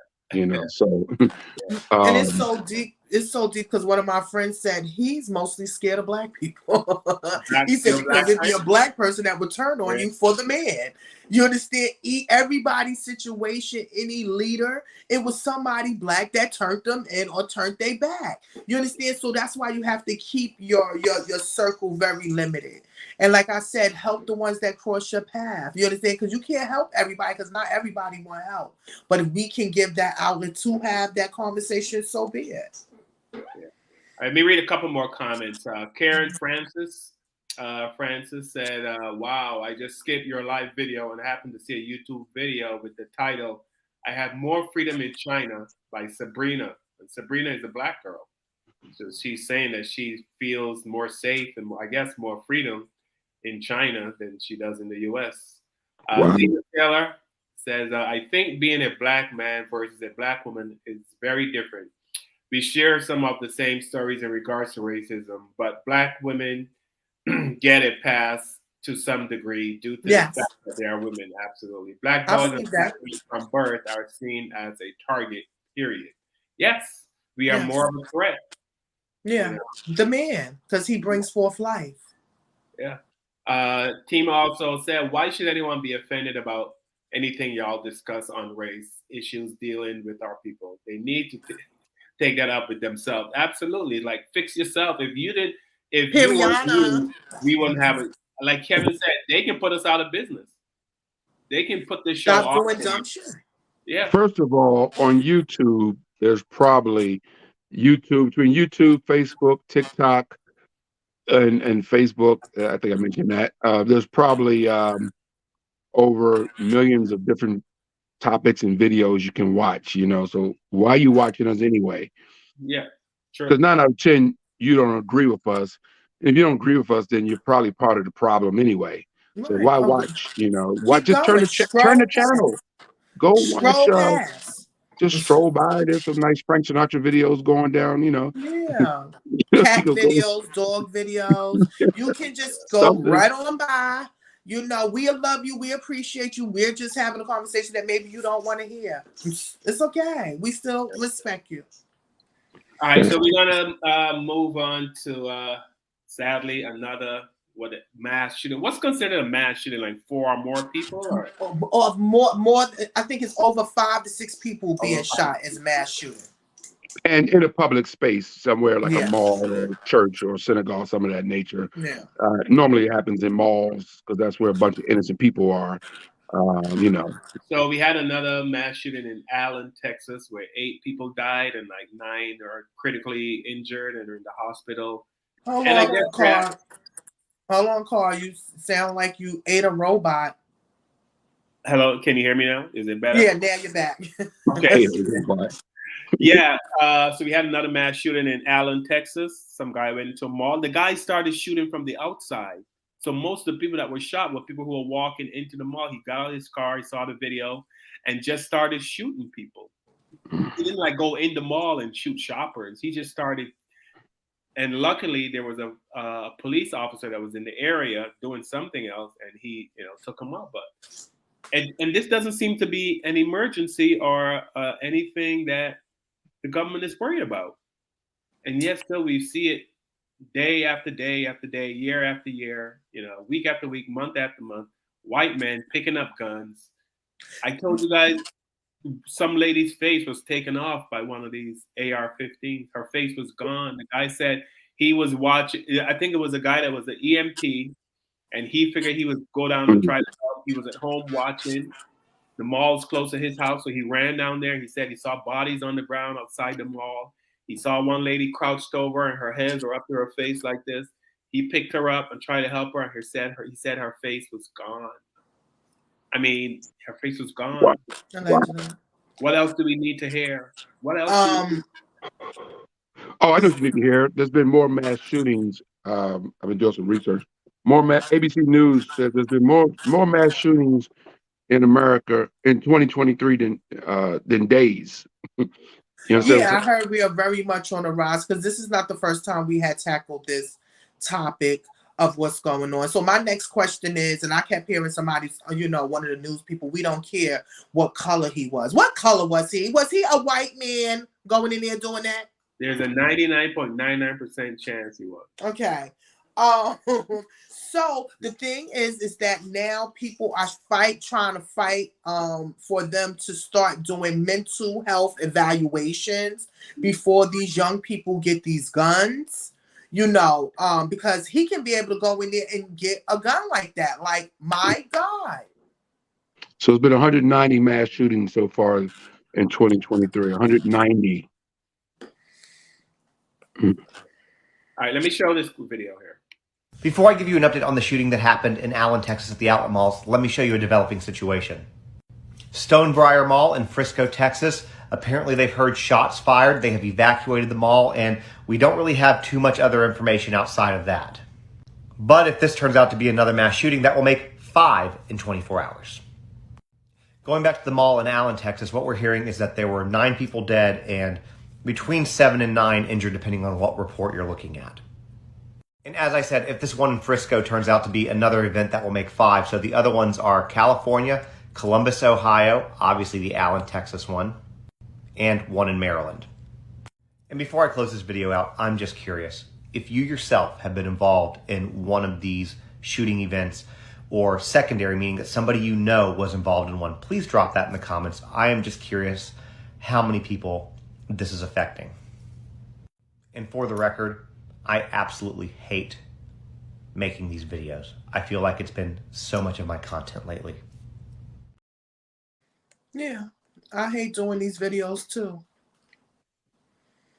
C: So
A: and it's so deep. It's so deep because one of my friends said he's mostly scared of black people. He said because it'd be a black person that would turn on you for the man. You understand? Everybody's situation, any leader, it was somebody black that turned them in or turned they back. You understand? So that's why you have to keep your circle very limited. And like I said, help the ones that cross your path. You understand? Because you can't help everybody because not everybody want help. But if we can give that outlet to have that conversation, so be it.
B: Yeah. Let me read a couple more comments. Karen Francis said, wow, I just skipped your live video and happened to see a YouTube video with the title, I Have More Freedom in China by Sabrina. And Sabrina is a black girl. So she's saying that she feels more safe and I guess more freedom in China than she does in the U.S. Lisa Taylor says, I think being a black man versus a black woman is very different. We share some of the same stories in regards to racism, but black women get it past to some degree due to the fact that they are women. Absolutely. Black boys and girls from birth are seen as a target, period. Yes, we are more of a threat.
A: Yeah, the man, because he brings forth life.
B: Yeah. Tima also said, why should anyone be offended about anything y'all discuss on race issues dealing with our people? They need to take that up with themselves. Absolutely. Like, fix yourself. If you weren't you, we wouldn't have it. Like Kevin said, they can put us out of business. They can put this show off.
A: Stop doing dumb shit.
B: Yeah.
C: First of all, on YouTube, there's probably between YouTube, Facebook, TikTok, and Facebook. I think I mentioned that. There's probably over millions of different topics and videos you can watch. So why are you watching us anyway?
B: Yeah, sure.
C: Because 9 out of 10, you don't agree with us. If you don't agree with us, then you're probably part of the problem anyway. So
A: Right.
C: why watch? You know, why
A: Keep
C: just turn
A: going.
C: turn
A: Stroll
C: the channel.
A: past.
C: Go watch.
A: Stroll past.
C: Just stroll by. There's some nice Frank Sinatra videos going down. You know,
A: Yeah.
C: you
A: Cat
C: could go
A: videos, dog videos. You can just go
C: something.
A: right on by. You know, we love you. We appreciate you. We're just having a conversation that maybe you don't want to hear. It's okay. We still respect you.
B: All right, so we're gonna move on to sadly another mass shooting. What's considered a mass shooting? Like 4 or more people,
A: Or more. I think it's over 5 to 6 people being shot as mass shooting.
C: And in a public space somewhere like a
A: Yeah.
C: mall or a church or a synagogue, some of that nature.
A: Yeah.
C: Normally it happens in malls because that's where a bunch of innocent people are. You know,
B: So we had another mass shooting in Allen, Texas, where 8 people died and like 9 are critically injured and are in the hospital.
A: Hold
B: And I
A: on,
B: guess
A: Carl. Hold on, Carl. You sound like you ate a robot.
B: Hello, can you hear me now? Is it better?
A: Yeah, now you're back.
B: Okay. Yeah. So we had another mass shooting in Allen, Texas. Some guy went into a mall. The guy started shooting from the outside. So most of the people that were shot were people who were walking into the mall. He got out of his car, he saw the video, and just started shooting people. He didn't like go in the mall and shoot shoppers. He just started. And luckily, there was a police officer that was in the area doing something else, and he, took him up. But and this doesn't seem to be an emergency or anything that the government is worried about. And yet still we see it day after day after day, year after year, week after week, month after month, white men picking up guns. I told you guys some lady's face was taken off by one of these AR-15s. Her face was gone. The guy said he was watching, I think it was a guy that was an EMT, and he figured he would go down to try to help. He was at home watching. The mall's close to his house, so he ran down there. He said he saw bodies on the ground outside the mall. He saw one lady crouched over, and her hands were up to her face like this. He picked her up and tried to help her, and he said her face was gone. I mean, her face was gone. What else do we need to hear? What else?
C: Oh, I know what you need to hear. There's been more mass shootings. I've been doing some research. ABC News says there's been more mass shootings in America in 2023 than days.
A: Yeah, I heard we are very much on the rise because this is not the first time we had tackled this topic of what's going on. So my next question is, and I kept hearing somebody, one of the news people, we don't care what color he was. What color was he? Was he a white man going in there doing that?
B: There's a 99.99% chance he was.
A: Okay. So the thing is that now people are trying to fight for them to start doing mental health evaluations before these young people get these guns, because he can be able to go in there and get a gun like that. Like, my God.
C: So it's been 190 mass shootings so far in 2023. 190.
B: All right, let me show this video here.
I: Before I give you an update on the shooting that happened in Allen, Texas at the outlet malls, let me show you a developing situation. Stonebriar Mall in Frisco, Texas. Apparently they've heard shots fired. They have evacuated the mall, and we don't really have too much other information outside of that. But if this turns out to be another mass shooting, that will make 5 in 24 hours. Going back to the mall in Allen, Texas, what we're hearing is that there were 9 people dead and between 7 and 9 injured, depending on what report you're looking at. And as I said, if this one in Frisco turns out to be another event, that will make 5. So the other ones are California, Columbus, Ohio, obviously the Allen, Texas one, and one in Maryland. And before I close this video out, I'm just curious. If you yourself have been involved in one of these shooting events, or secondary, meaning that somebody you know was involved in one, please drop that in the comments. I am just curious how many people this is affecting. And for the record, I absolutely hate making these videos. I feel like it's been so much of my content lately.
A: Yeah, I hate doing these videos too.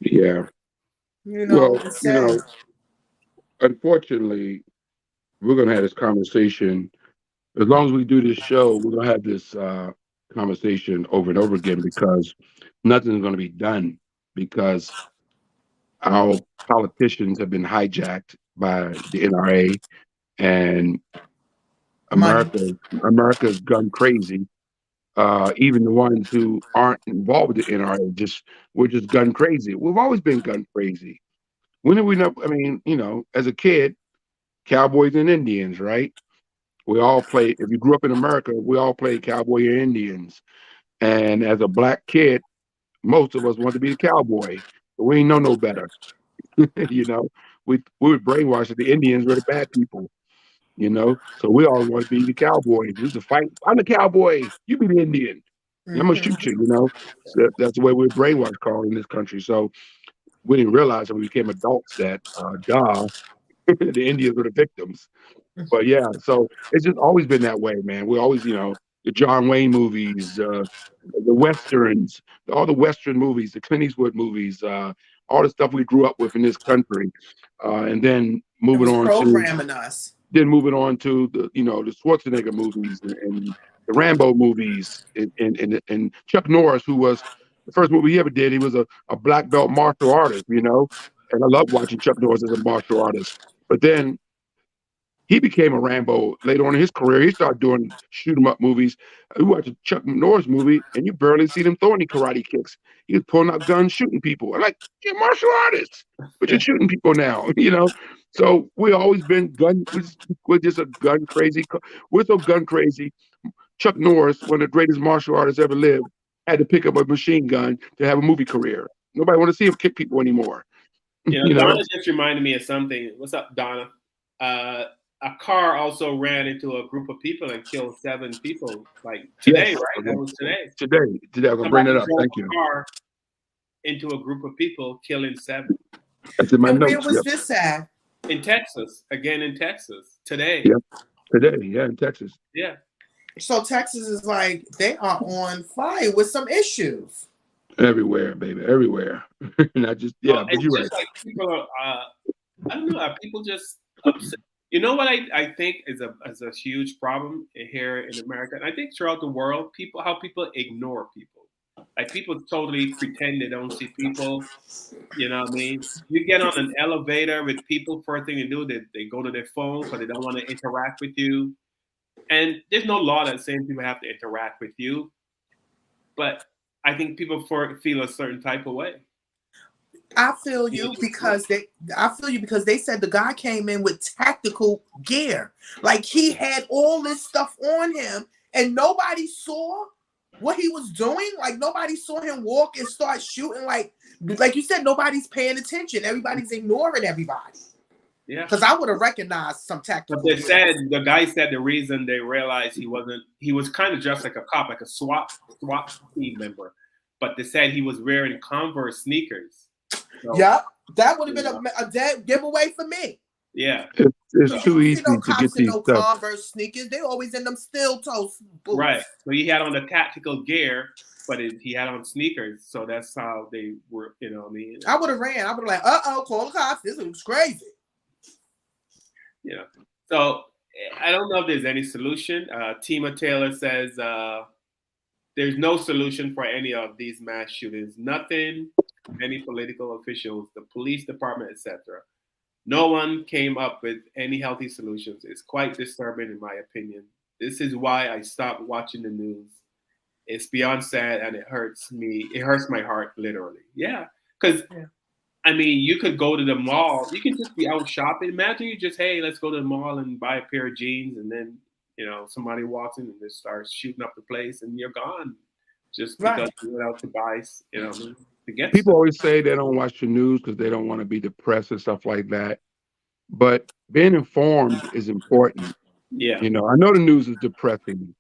C: Yeah. Unfortunately, we're going to have this conversation. As long as we do this show, we're going to have this conversation over and over again because nothing's going to be done because our politicians have been hijacked by the NRA, and
A: Money.
C: America's gun crazy. Even the ones who aren't involved with the NRA, we're just gun crazy. We've always been gun crazy. When did we know? I mean, as a kid, cowboys and Indians, right? We all played. If you grew up in America, we all played cowboy and Indians. And as a black kid, most of us wanted to be the cowboy, but we ain't know no better. you know, we were brainwashed that the Indians were the bad people. So we all want to be the cowboy. We used to fight. I'm the cowboy. You be the Indian. I'm gonna shoot you. So that's the way we're brainwashed, Carl, in this country. So we didn't realize when we became adults that, the Indians were the victims. But yeah, so it's just always been that way, man. We always, the John Wayne movies, the westerns, all the western movies, the Clint Eastwood movies, all the stuff we grew up with in this country, and then
A: It
C: moving
A: was
C: on to
A: programming us.
C: the Schwarzenegger movies and the Rambo movies and Chuck Norris, who was the first movie he ever did. He was a black belt martial artist. And I love watching Chuck Norris as a martial artist. But then he became a Rambo later on in his career. He started doing shoot 'em up movies. You watch a Chuck Norris movie, and you barely see him throw any karate kicks. He was pulling out guns, shooting people. I'm like, you're a martial artist, but you're shooting people now. So we always been gun. We're just a gun crazy. We're so gun crazy. Chuck Norris, one of the greatest martial artists ever lived, had to pick up a machine gun to have a movie career. Nobody want to see him kick people anymore.
B: Donna just reminded me of something. What's up, Donna? A car also ran into a group of people and killed 7 people. Like today,
C: Yes.
B: right? That was today.
C: Today, I'm gonna bring it up. Thank you.
B: Car into a group of people, killing 7.
C: That's in my
A: And
C: notes.
A: where was this at?
B: In Texas, again in Texas today.
C: Yep. Today, yeah, in Texas.
B: Yeah.
A: So Texas is like, they are on fire with some issues.
C: Everywhere, baby, everywhere. Not just but you're right.
B: Like people are, I don't know, are people just upset? You know what I think is a huge problem here in America, and I think throughout the world, how people ignore people. Like people totally pretend they don't see people. You know what I mean? You get on an elevator with people, first thing they do, they go to their phone because they don't want to interact with you. And there's no law that saying people have to interact with you. But I think people feel a certain type of way.
A: I feel you because they said the guy came in with tactical gear. Like he had all this stuff on him and nobody saw what he was doing. Like nobody saw him walk and start shooting. Like you said, nobody's paying attention. Everybody's ignoring everybody.
B: Yeah.
A: Because I would have recognized some tactical
B: gear. The guy said the reason they realized he was kind of dressed like a cop, like a SWAT team member. But they said he was wearing Converse sneakers. So,
A: yeah, that would have been a dead giveaway for me.
B: Yeah,
C: it's too easy to get these stuff.
A: Converse sneakers, they always in them steel toe boots.
B: Right. So he had on the tactical gear, but he had on sneakers. So that's how they were. You know what I mean?
A: I would have ran. I would have like, call the cops. This looks crazy.
B: Yeah. So I don't know if there's any solution. Tima Taylor says there's no solution for any of these mass shootings. Nothing. Any political officials, the police department, etc. No one came up with any healthy solutions. It's quite disturbing, in my opinion. This is why I stopped watching the news. It's beyond sad, and it hurts me. It hurts my heart, literally. Yeah, because I mean, you could go to the mall. You can just be out shopping. Imagine you just, hey, let's go to the mall and buy a pair of jeans, and then somebody walks in and just starts shooting up the place, and you're gone just because you went out to buy. People
C: always say they don't watch the news because they don't want to be depressed and stuff like that. But being informed is important.
B: Yeah.
C: I know the news is depressing,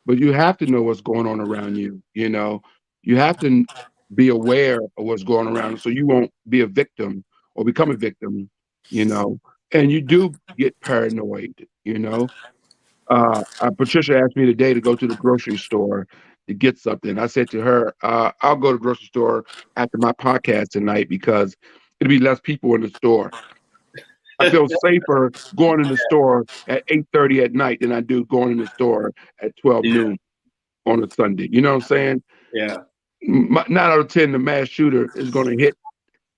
C: but you have to know what's going on around you. You have to be aware of what's going around so you won't be a victim or become a victim, and you do get paranoid, Patricia asked me today to go to the grocery store to get something. I said to her, I'll go to the grocery store after my podcast tonight because it'll be less people in the store. I feel safer going in the store at 8:30 at night than I do going in the store at 12 noon on a Sunday. You know what I'm saying?
B: Yeah.
C: 9 out of 10, the mass shooter is going to hit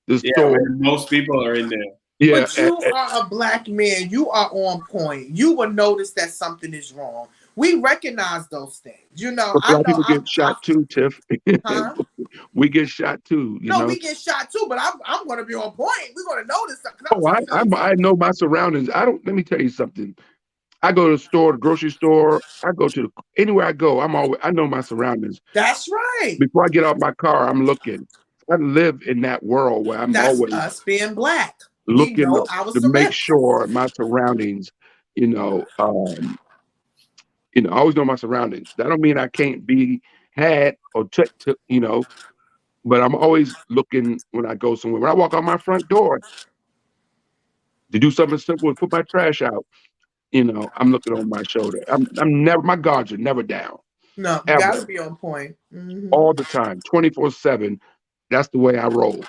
C: the store.
B: Most people are in there.
C: Yeah,
A: But you are a black man. You are on point. You will notice that something is wrong. We recognize those things. You know,
C: but
A: I
C: black
A: know
C: people get shot too, Tiff.
A: huh?
C: We get shot too, you
A: No,
C: know.
A: we get shot too, but I'm gonna be on point. We're gonna notice something. I'm
C: Oh,
A: trying to tell you
C: I
A: something.
C: know my surroundings. I don't. Let me tell you something. I go to the store, the grocery store. I go to anywhere I go. I know my surroundings.
A: That's right.
C: Before I get out my car, I'm looking. I live in that world where I'm
A: That's
C: always
A: us being black. We
C: looking
A: know our
C: to make
A: surroundings.
C: sure my surroundings, you know, I always know my surroundings. That don't mean I can't be had or but I'm always looking when I go somewhere. When I walk out my front door to do something simple and put my trash out, I'm looking over my shoulder. I'm never my guards are never down.
A: No, you
C: Ever.
A: gotta be on point.
C: All the time, 24/7. That's the way I roll.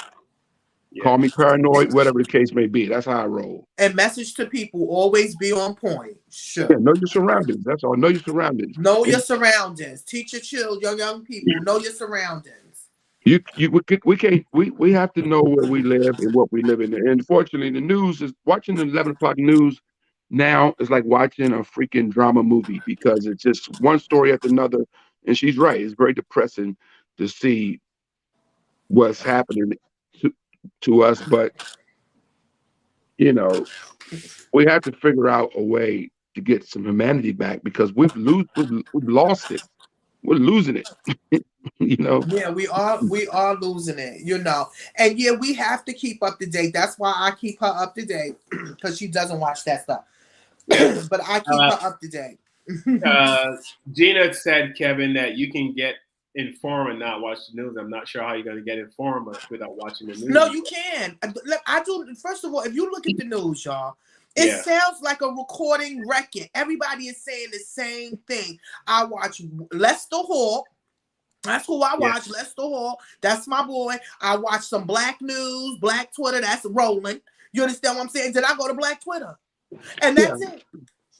B: Yeah.
C: Call me paranoid, whatever the case may be. That's how I roll.
A: And message to people: always be on point.
C: Yeah,
A: Sure.
C: know your surroundings. That's all. Know your surroundings.
A: Know your
C: And
A: surroundings. Teach your children, young people. Know your surroundings.
C: we have to know where we live and what we live in. And unfortunately, the news is watching the 11 o'clock news now is like watching a freaking drama movie because it's just one story after another. And she's right. It's very depressing to see what's happening to, to us. But you know, we have to figure out a way to get some humanity back because we've lost it. We're losing it. you know.
A: Yeah, we are losing it, And yeah, we have to keep up to date. That's why I keep her up to date because she doesn't watch that stuff. But I keep her up to date.
B: Gina said, Kevin, that you can get informed and not watch the news. I'm not sure how you're going to get informed without watching the news.
A: No, you can. I do. First of all, if you look at the news, y'all, it sounds like a recording record. Everybody is saying the same thing. I watch Lester Hall. That's who I watch. Lester Hall. That's my boy. I watch some Black News, Black Twitter. That's rolling. You understand what I'm saying? Then I go to Black Twitter, and that's it.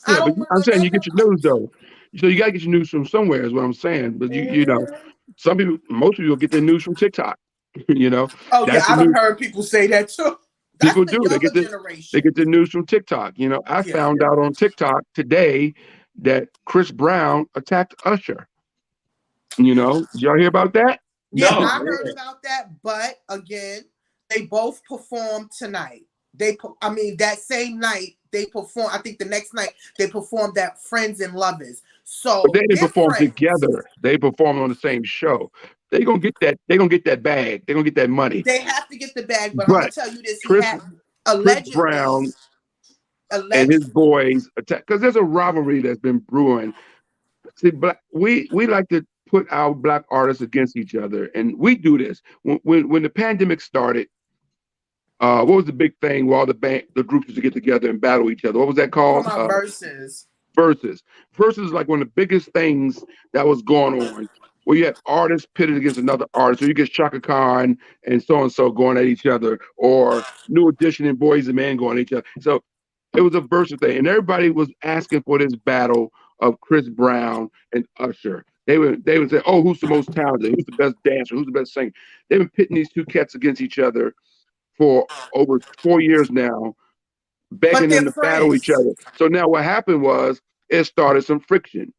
C: Yeah, but I'm saying you get your news though. So you gotta get your news from somewhere is what I'm saying. But some people, most people get their news from TikTok.
A: Oh yeah,
C: That's the
A: I done
C: news.
A: heard people say that too. That's
C: People
A: the
C: do.
A: younger
C: They
A: generation.
C: get their news from TikTok. I found out on TikTok today that Chris Brown attacked Usher. Did y'all hear about that?
A: Yeah,
B: No.
A: I heard about that, but again, they both performed tonight. That same night they performed. I think the next night they performed that Friends and Lovers. So
C: But they didn't
A: they're
C: perform
A: friends.
C: together. They performed on the same show. They're gonna get that. They're gonna get that bag. They're gonna get that money.
A: They have to get the bag, but I'm gonna
C: But
A: tell you this: he
C: Chris
A: had
C: Chris Brown and his
A: allegedly.
C: boys attack because there's a rivalry that's been brewing. See, we like to put our black artists against each other, and we do this when the pandemic started. What was the big thing where all the groups used to get together and battle each other? What was that
A: From
C: called?
A: our verses.
C: Versus. Versus is like one of the biggest things that was going on, where you had artists pitted against another artist. So you get Shaka Khan and so going at each other, or New Edition and Boys and Men going at each other. So it was a versus thing, and everybody was asking for this battle of Chris Brown and Usher. They would say, "Oh, who's the most talented? Who's the best dancer? Who's the best singer?" They've been pitting these two cats against each other for over 4 years now,
A: But
C: begging
A: they're
C: them to battle each
A: friends.
C: other. So now what happened was it started some friction.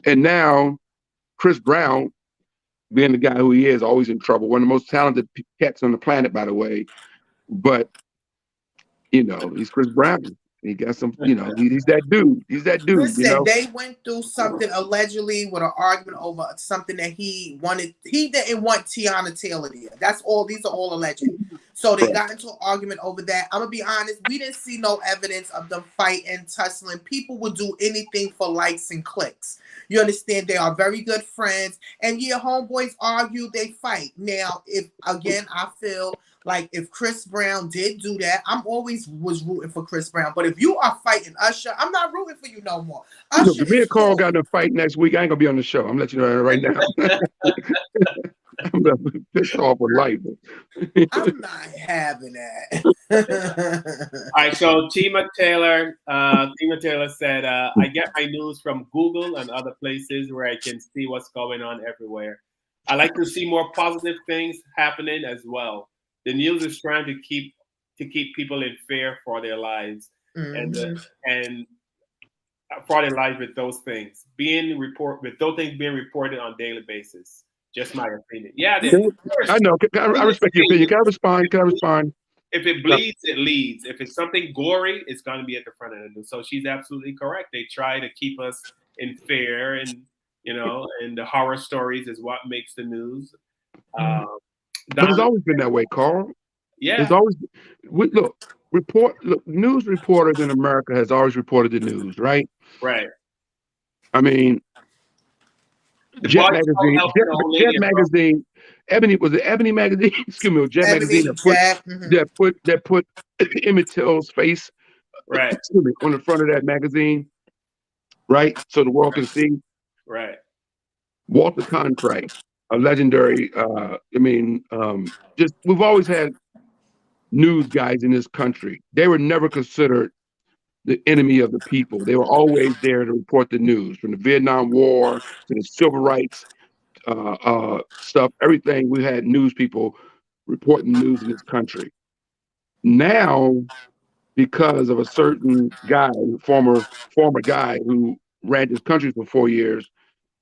C: And now Chris Brown, being the guy who he is, always in trouble. One of the most talented cats on the planet, by the way. But, he's Chris Brown. He got some, he's that dude. He's that dude,
A: Listen, they went through something allegedly with an argument over something that he wanted. He didn't want Tiana Taylor there. That's all. These are all alleged. So they got into an argument over that. I'm gonna be honest. We didn't see no evidence of them fighting, tussling. People would do anything for likes and clicks. You understand? They are very good friends. And yeah, homeboys argue, they fight. Now, I feel like if Chris Brown did do that, I'm always was rooting for Chris Brown. But if you are fighting Usher, I'm not rooting for you no more. Usher
C: me
A: is
C: and Carl
A: cool.
C: got in a fight next week. I ain't gonna be on the show. I'm letting you know that right now. I'm gonna be pissed off with life.
A: I'm not having that.
B: All right, so Tima Taylor said, I get my news from Google and other places where I can see what's going on everywhere. I like to see more positive things happening as well. The news is trying to keep to keep people in fear for their lives,
A: Mm-hmm.
B: and for their lives with those things being reported on a daily basis. Just my opinion. Yeah,
C: I know. I respect your opinion. Can I respond? Can I respond?
B: If it bleeds, it leads. If it's something gory, it's going to be at the front of the news. So she's absolutely correct. They try to keep us in fear, and and the horror stories is what makes the news.
C: But it's always been that way, Carl.
B: Yeah.
C: It's always news reporters in America has always reported the news, right?
B: Right.
C: I mean, Jet Magazine, Ebony, was it Ebony Magazine? Excuse me, Jet Magazine that put Emmett Till's face
B: right
C: on the front of that magazine, right? So the world can see.
B: Right.
C: Walter Cronkite, a legendary, we've always had news guys in this country. They were never considered the enemy of the people. They were always there to report the news, from the Vietnam War to the civil rights stuff, everything. We had news people reporting news in this country. Now, because of a certain guy, former guy who ran this country for 4 years,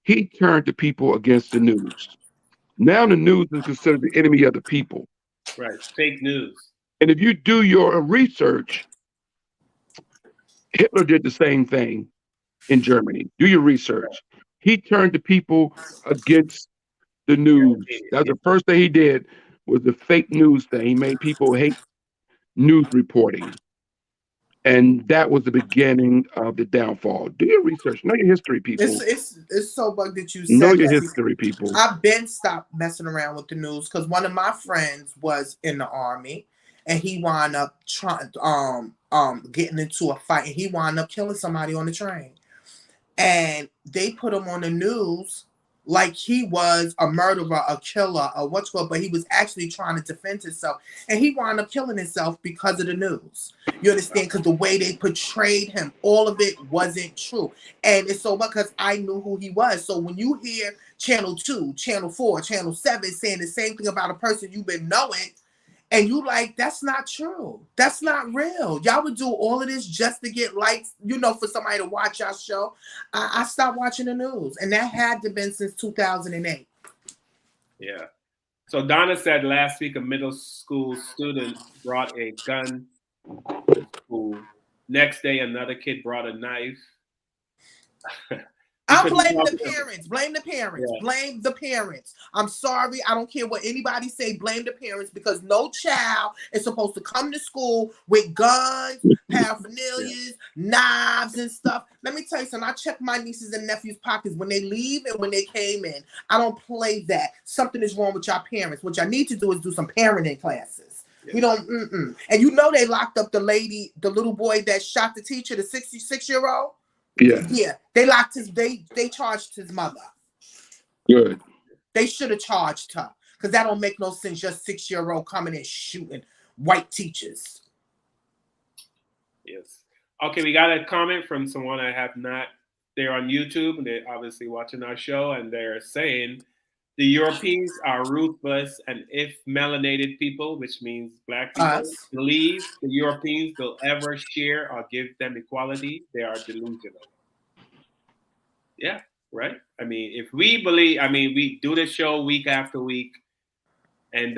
C: he turned the people against the news. Now the news is considered the enemy of the people.
B: Right. Fake news.
C: And if you do your research, Hitler did the same thing in Germany. Do your research. He turned the people against the news. That's the first thing he did, was the fake news thing. He made people hate news reporting. And that was the beginning of the downfall. Do your research. Know your history, people.
A: It's so bug that you said.
C: Know your history, people.
A: I've been stopped messing around with the news because one of my friends was in the Army, and he wound up getting into a fight, and he wound up killing somebody on the train. And they put him on the news like he was a murderer, a killer, or but he was actually trying to defend himself. And he wound up killing himself because of the news. You understand? Because the way they portrayed him, all of it wasn't true. And it's so because I knew who he was. So when you hear Channel 2, Channel 4, Channel 7 saying the same thing about a person you've been knowing, and you like, that's not true. That's not real. Y'all would do all of this just to get likes, for somebody to watch our show. I stopped watching the news, and that had to been since 2008.
B: Yeah. So Donna said last week a middle school student brought a gun to school. Next day, another kid brought a knife.
A: I'm blaming the parents. Blame the parents. Yeah. Blame the parents. I'm sorry. I don't care what anybody say. Blame the parents, because no child is supposed to come to school with guns, paraphernalias, knives, and stuff. Let me tell you something. I check my nieces and nephews' pockets when they leave and when they came in. I don't play that. Something is wrong with your parents. What y'all need to do is do some parenting classes. Yeah. You don't. And they locked up the little boy that shot the teacher, the 66-year-old. Yeah, they locked they charged his mother.
C: Good.
A: They should have charged her, because that don't make no sense. Just 6-year-old coming and shooting white teachers.
B: Yes. Okay, we got a comment from someone I have not. They're on YouTube, and they're obviously watching our show, and they're saying the Europeans are ruthless, and if melanated people, which means black people, believe the Europeans will ever share or give them equality, they are delusional. Yeah, right? I mean, if we believe, we do the show week after week, and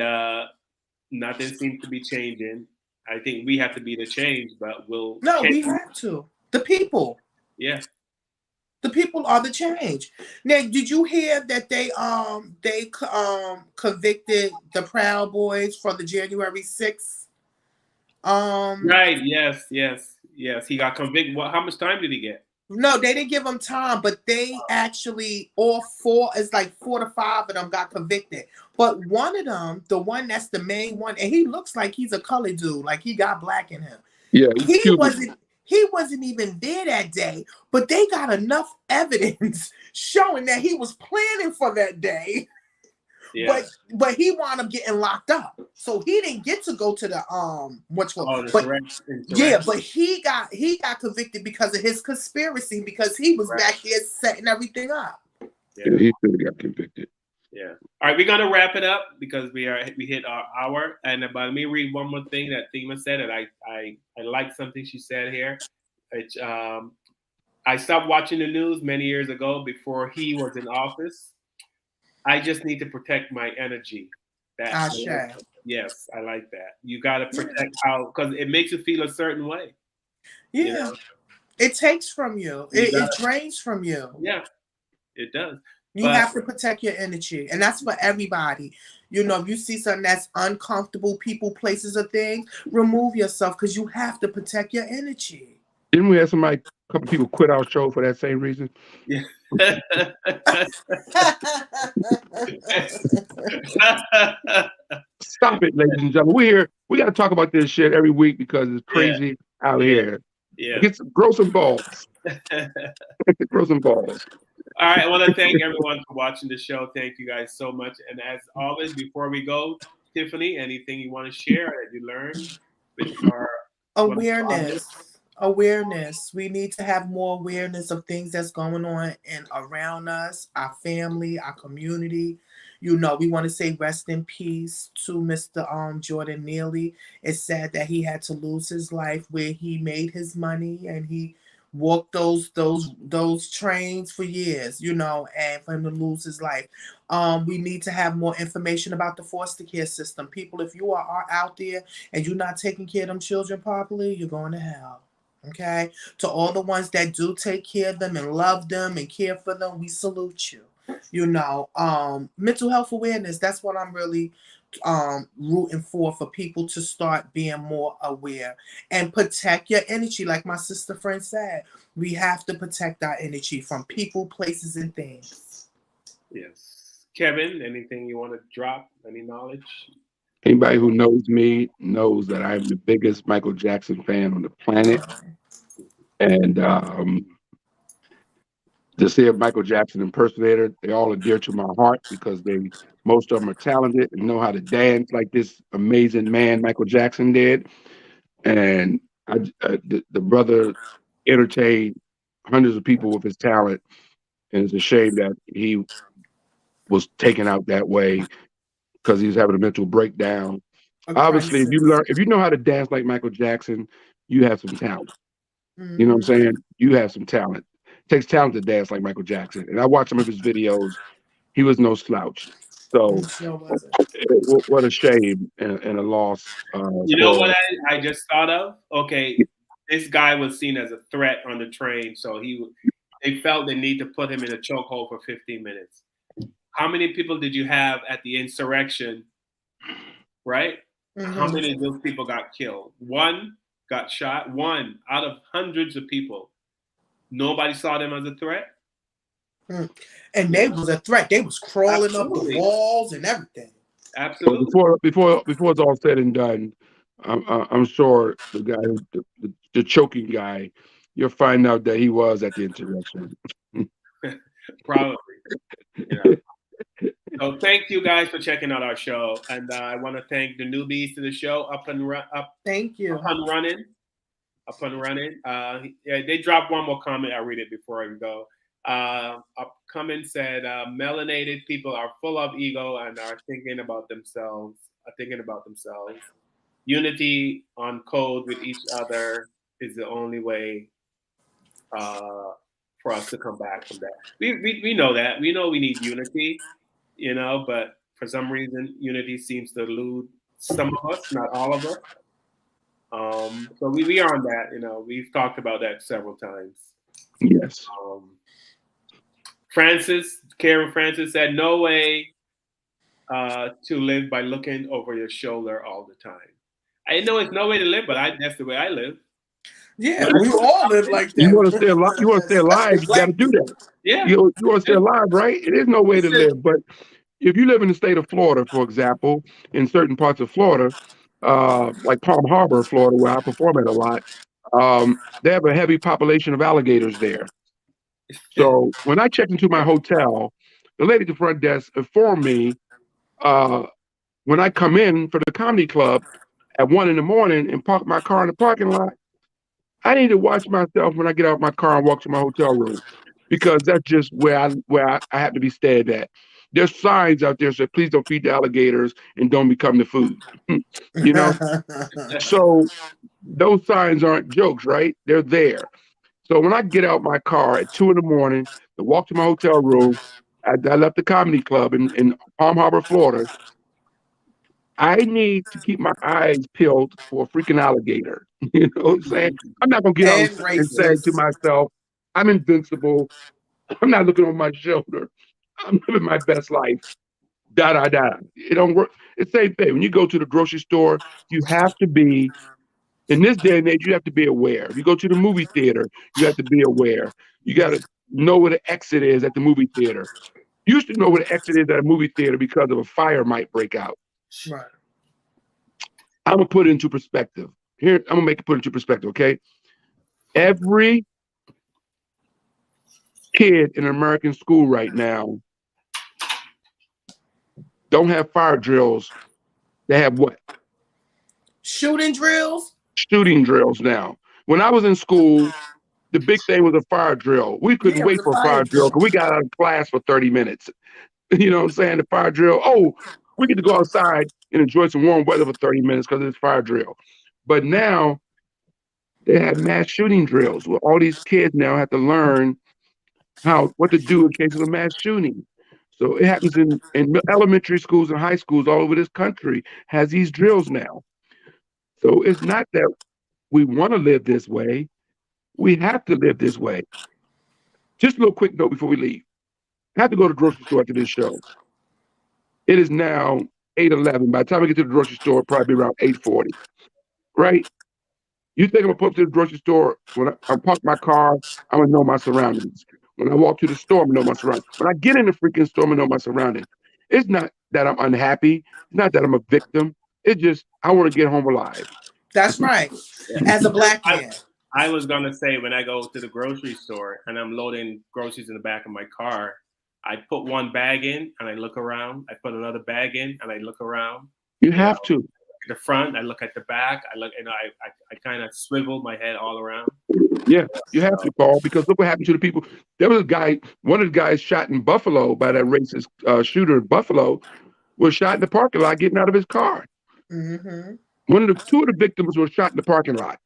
B: nothing seems to be changing. I think we have to be the change, but
A: we have to. The people.
B: Yeah.
A: The people are the change. Now, did you hear that they convicted the Proud Boys for the January 6th?
B: Right. Yes. He got convicted. How much time did he get?
A: No, they didn't give him time, but they actually all 4 to 5 of them got convicted. But one of them, the one that's the main one, and he looks like he's a colored dude, like he got black in him.
C: Yeah,
A: he wasn't even there that day, but they got enough evidence showing that he was planning for that day. Yeah. But he wound up getting locked up, so he didn't get to go to the but he got convicted because of his conspiracy, because he was back there setting everything up.
C: Yeah, he should have got convicted.
B: Yeah. All right, we're gonna wrap it up because we hit our hour. And but let me read one more thing that Thema said, and I like something she said here. Which I stopped watching the news many years ago before he was in office. I just need to protect my energy. That
A: Ashe.
B: yes, I like that. You got to protect how because it makes you feel a certain way.
A: Yeah.
B: You know?
A: It takes from you. It drains from you.
B: Yeah, it does.
A: You have to protect your energy. And that's for everybody. You know, if you see something that's uncomfortable, people, places, or things, remove yourself because you have to protect your energy.
C: Didn't we have a couple people quit our show for that same reason?
B: Yeah.
C: Stop it, ladies and gentlemen. We're here. We got to talk about this shit every week because it's crazy out here.
B: Yeah.
C: Grow some balls. Grow some balls.
B: All right. I want to thank everyone for watching the show. Thank you guys so much. And as always, before we go, Tiffany, anything you want to share that you learned with our
A: awareness. We need to have more awareness of things that's going on and around us, our family, our community. You know, we want to say rest in peace to Mr. Jordan Neely. It's sad that he had to lose his life where he made his money and he walked those trains for years, you know, and for him to lose his life. We need to have more information about the foster care system. People, if you are out there and you're not taking care of them children properly, you're going to hell. Okay? To all the ones that do take care of them and love them and care for them, we salute you. You know, mental health awareness, that's what I'm really rooting for people to start being more aware and protect your energy. Like my sister friend said, we have to protect our energy from people, places, and things.
B: Yes. Kevin, anything you want to drop? Any knowledge?
C: Anybody who knows me knows that I'm the biggest Michael Jackson fan on the planet. And to see a Michael Jackson impersonator, they all are dear to my heart because most of them are talented and know how to dance like this amazing man Michael Jackson did. And the brother entertained hundreds of people with his talent, and it's a shame that he was taken out that way because he was having a mental breakdown. Obviously, if you know how to dance like Michael Jackson, you have some talent. You know what I'm saying? You have some talent. It takes talent to dance like Michael Jackson. And I watched some of his videos. He was no slouch. So what a shame and a loss.
B: You know what I just thought of? Okay, this guy was seen as a threat on the train, so they felt the need to put him in a chokehold for 15 minutes. How many people did you have at the insurrection, right? How many of those people got killed? One got shot, one out of hundreds of people. Nobody saw them as a threat.
A: And they was a threat. They was crawling up the walls and everything.
B: Absolutely.
C: So before it's all said and done, I'm sure the guy, the choking guy, you'll find out that he was at the insurrection.
B: Probably. Yeah. So thank you guys for checking out our show, and I want to thank the newbies to the show.
A: Thank you.
B: Up and running. Yeah, they dropped one more comment. I'll read it before I go. Upcoming said, melanated people are full of ego and are thinking about themselves. Unity on code with each other is the only way for us to come back from that. We know that. We know we need unity, you know, but for some reason, unity seems to elude some of us, not all of us. So we are on that, you know. We've talked about that several times.
C: Yes.
B: Karen Francis said, no way to live by looking over your shoulder all the time. I know it's no way to live, but that's the way I live.
A: Yeah, we all live like that.
C: You want to stay alive? You want to stay alive? You got to do that.
B: Yeah.
C: You want to stay alive, right? It is no way to live. But if you live in the state of Florida, for example, in certain parts of Florida, like Palm Harbor, Florida, where I perform at a lot, they have a heavy population of alligators there. So when I checked into my hotel, the lady at the front desk informed me when I come in for the comedy club at 1 a.m. and park my car in the parking lot, I need to watch myself when I get out of my car and walk to my hotel room because that's just where I have to be stayed at. There's signs out there that say, please don't feed the alligators and don't become the food. You know? So those signs aren't jokes, right? They're there. So when I get out my car at 2 a.m. to walk to my hotel room, I left the comedy club in Palm Harbor, Florida. I need to keep my eyes peeled for a freaking alligator. You know what I'm saying? I'm not gonna get out
A: And
C: and say to
A: racist.
C: myself, I'm invincible. I'm not looking over my shoulder. I'm living my best life. Da da da. It don't work. It's the same thing. When you go to the grocery store, you have to be in this day and age, you have to be aware. If you go to the movie theater, you have to be aware. You gotta know where the exit is at the movie theater. You used to know where the exit is at a movie theater because of a fire might break out.
A: Right.
C: I'm gonna put it into perspective. Here, I'm gonna put it into perspective, okay? Every kid in an American school right now don't have fire drills. They have what?
A: Shooting drills?
C: Shooting drills now. When I was in school, the big thing was a fire drill. We couldn't
A: Yeah, it was
C: wait
A: a
C: for a
A: fire
C: fire drill
A: drill.
C: because we got out of class for 30 minutes. You know what I'm saying? The fire drill. Oh, we get to go outside and enjoy some warm weather for 30 minutes because it's fire drill. But now they have mass shooting drills where all these kids now have to learn what to do in case of a mass shooting. So it happens in elementary schools and high schools all over this country has these drills now. So it's not that we want to live this way. We have to live this way. Just a little quick note before we leave. I have to go to the grocery store after this show. It is now 8:11. By the time I get to the grocery store, probably around 8:40. Right? You think I'm gonna pull up to the grocery store when I park my car? I'm gonna know my surroundings. When I walk to the store, I'm gonna know my surroundings. When I get in the freaking store, I'm gonna know my surroundings. It's not that I'm unhappy. It's not that I'm a victim. It's just I want to get home alive.
A: That's right. As a black man.
B: I was gonna say when I go to the grocery store and I'm loading groceries in the back of my car, I put one bag in and I look around. I put another bag in and I look around.
C: You have to.
B: The front, I look at the back. I look, I kind of swivel my head all around.
C: Yeah, you have to, Paul, because look what happened to the people. There was a guy, one of the guys shot in Buffalo by that racist shooter in Buffalo, was shot in the parking lot getting out of his car.
A: Mm-hmm.
C: Two of the victims were shot in the parking lot.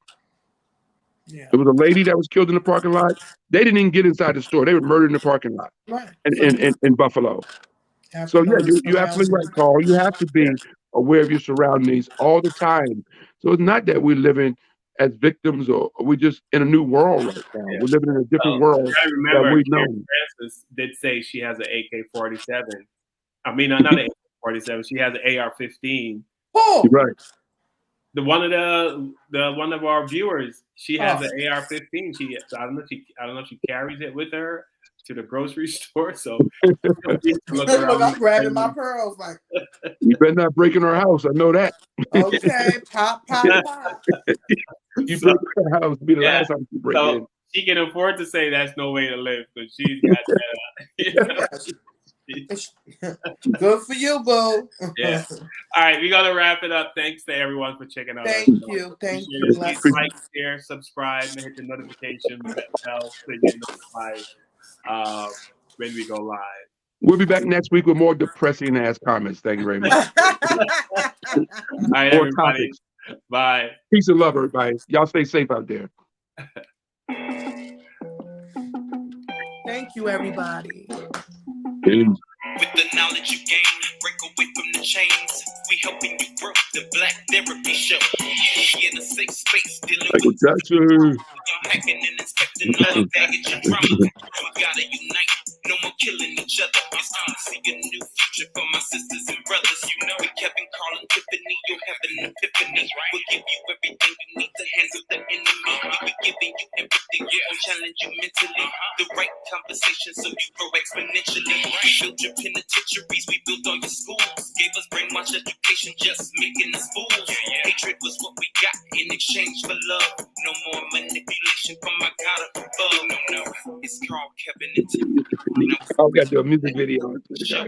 A: Yeah.
C: There was a lady that was killed in the parking lot. They didn't even get inside the store. They were murdered in the parking lot.
A: Right.
C: In Buffalo. So yeah, you're absolutely right, Paul. You have to be aware of your surroundings all the time. So it's not that we're living as victims or we're just in a new world right now. Yeah. We're living in a different world that we know.
B: Francis did say she has an AK-47. I mean, not an AK-47. She has an AR-15.
A: Oh,
C: right.
B: The one of our viewers, she has an AR-15. I don't know if she carries it with her to the grocery store. So
A: look, I'm grabbing my pearls like.
C: You better not break in her house. I know that.
A: Okay, pop.
C: You break in her house, be the last time you break in.
B: She can afford to say that's no way to live because she's got that.
A: Good for you, boo.
B: Yeah. All right, we gotta wrap it up. Thanks to everyone for checking out.
A: Thank you. Please
B: like, share, subscribe, and hit the notification bell so you get notified when we go live.
C: We'll be back next week with more depressing ass comments. Thank you very much.
B: All right, everybody.
C: Topics.
B: Bye.
C: Peace and love, everybody. Y'all stay safe out there.
A: Thank you, everybody.
H: With the knowledge you gain, break away from the chains. We helping you grow. The Black Therapy Show. You in a safe space, dealing with hacking and inspecting all the baggage and drama. We gotta unite. No more killing each other. It's time to see a new future for my sisters and brothers. You know, Kevin, Carl, and Tiffany, you'll have an epiphany. We'll give you everything you need to handle the enemy. We'll be giving you empathy. We'll challenge you mentally. The right conversation so you grow exponentially. We built your penitentiaries, we built all your schools. Gave us brainwash education, just making us fools. Hatred was what we got in exchange for love. No more manipulation from my God up above. No, it's Carl, Kevin, and Tiffany.
C: I've got to do a music video.
H: Let's go.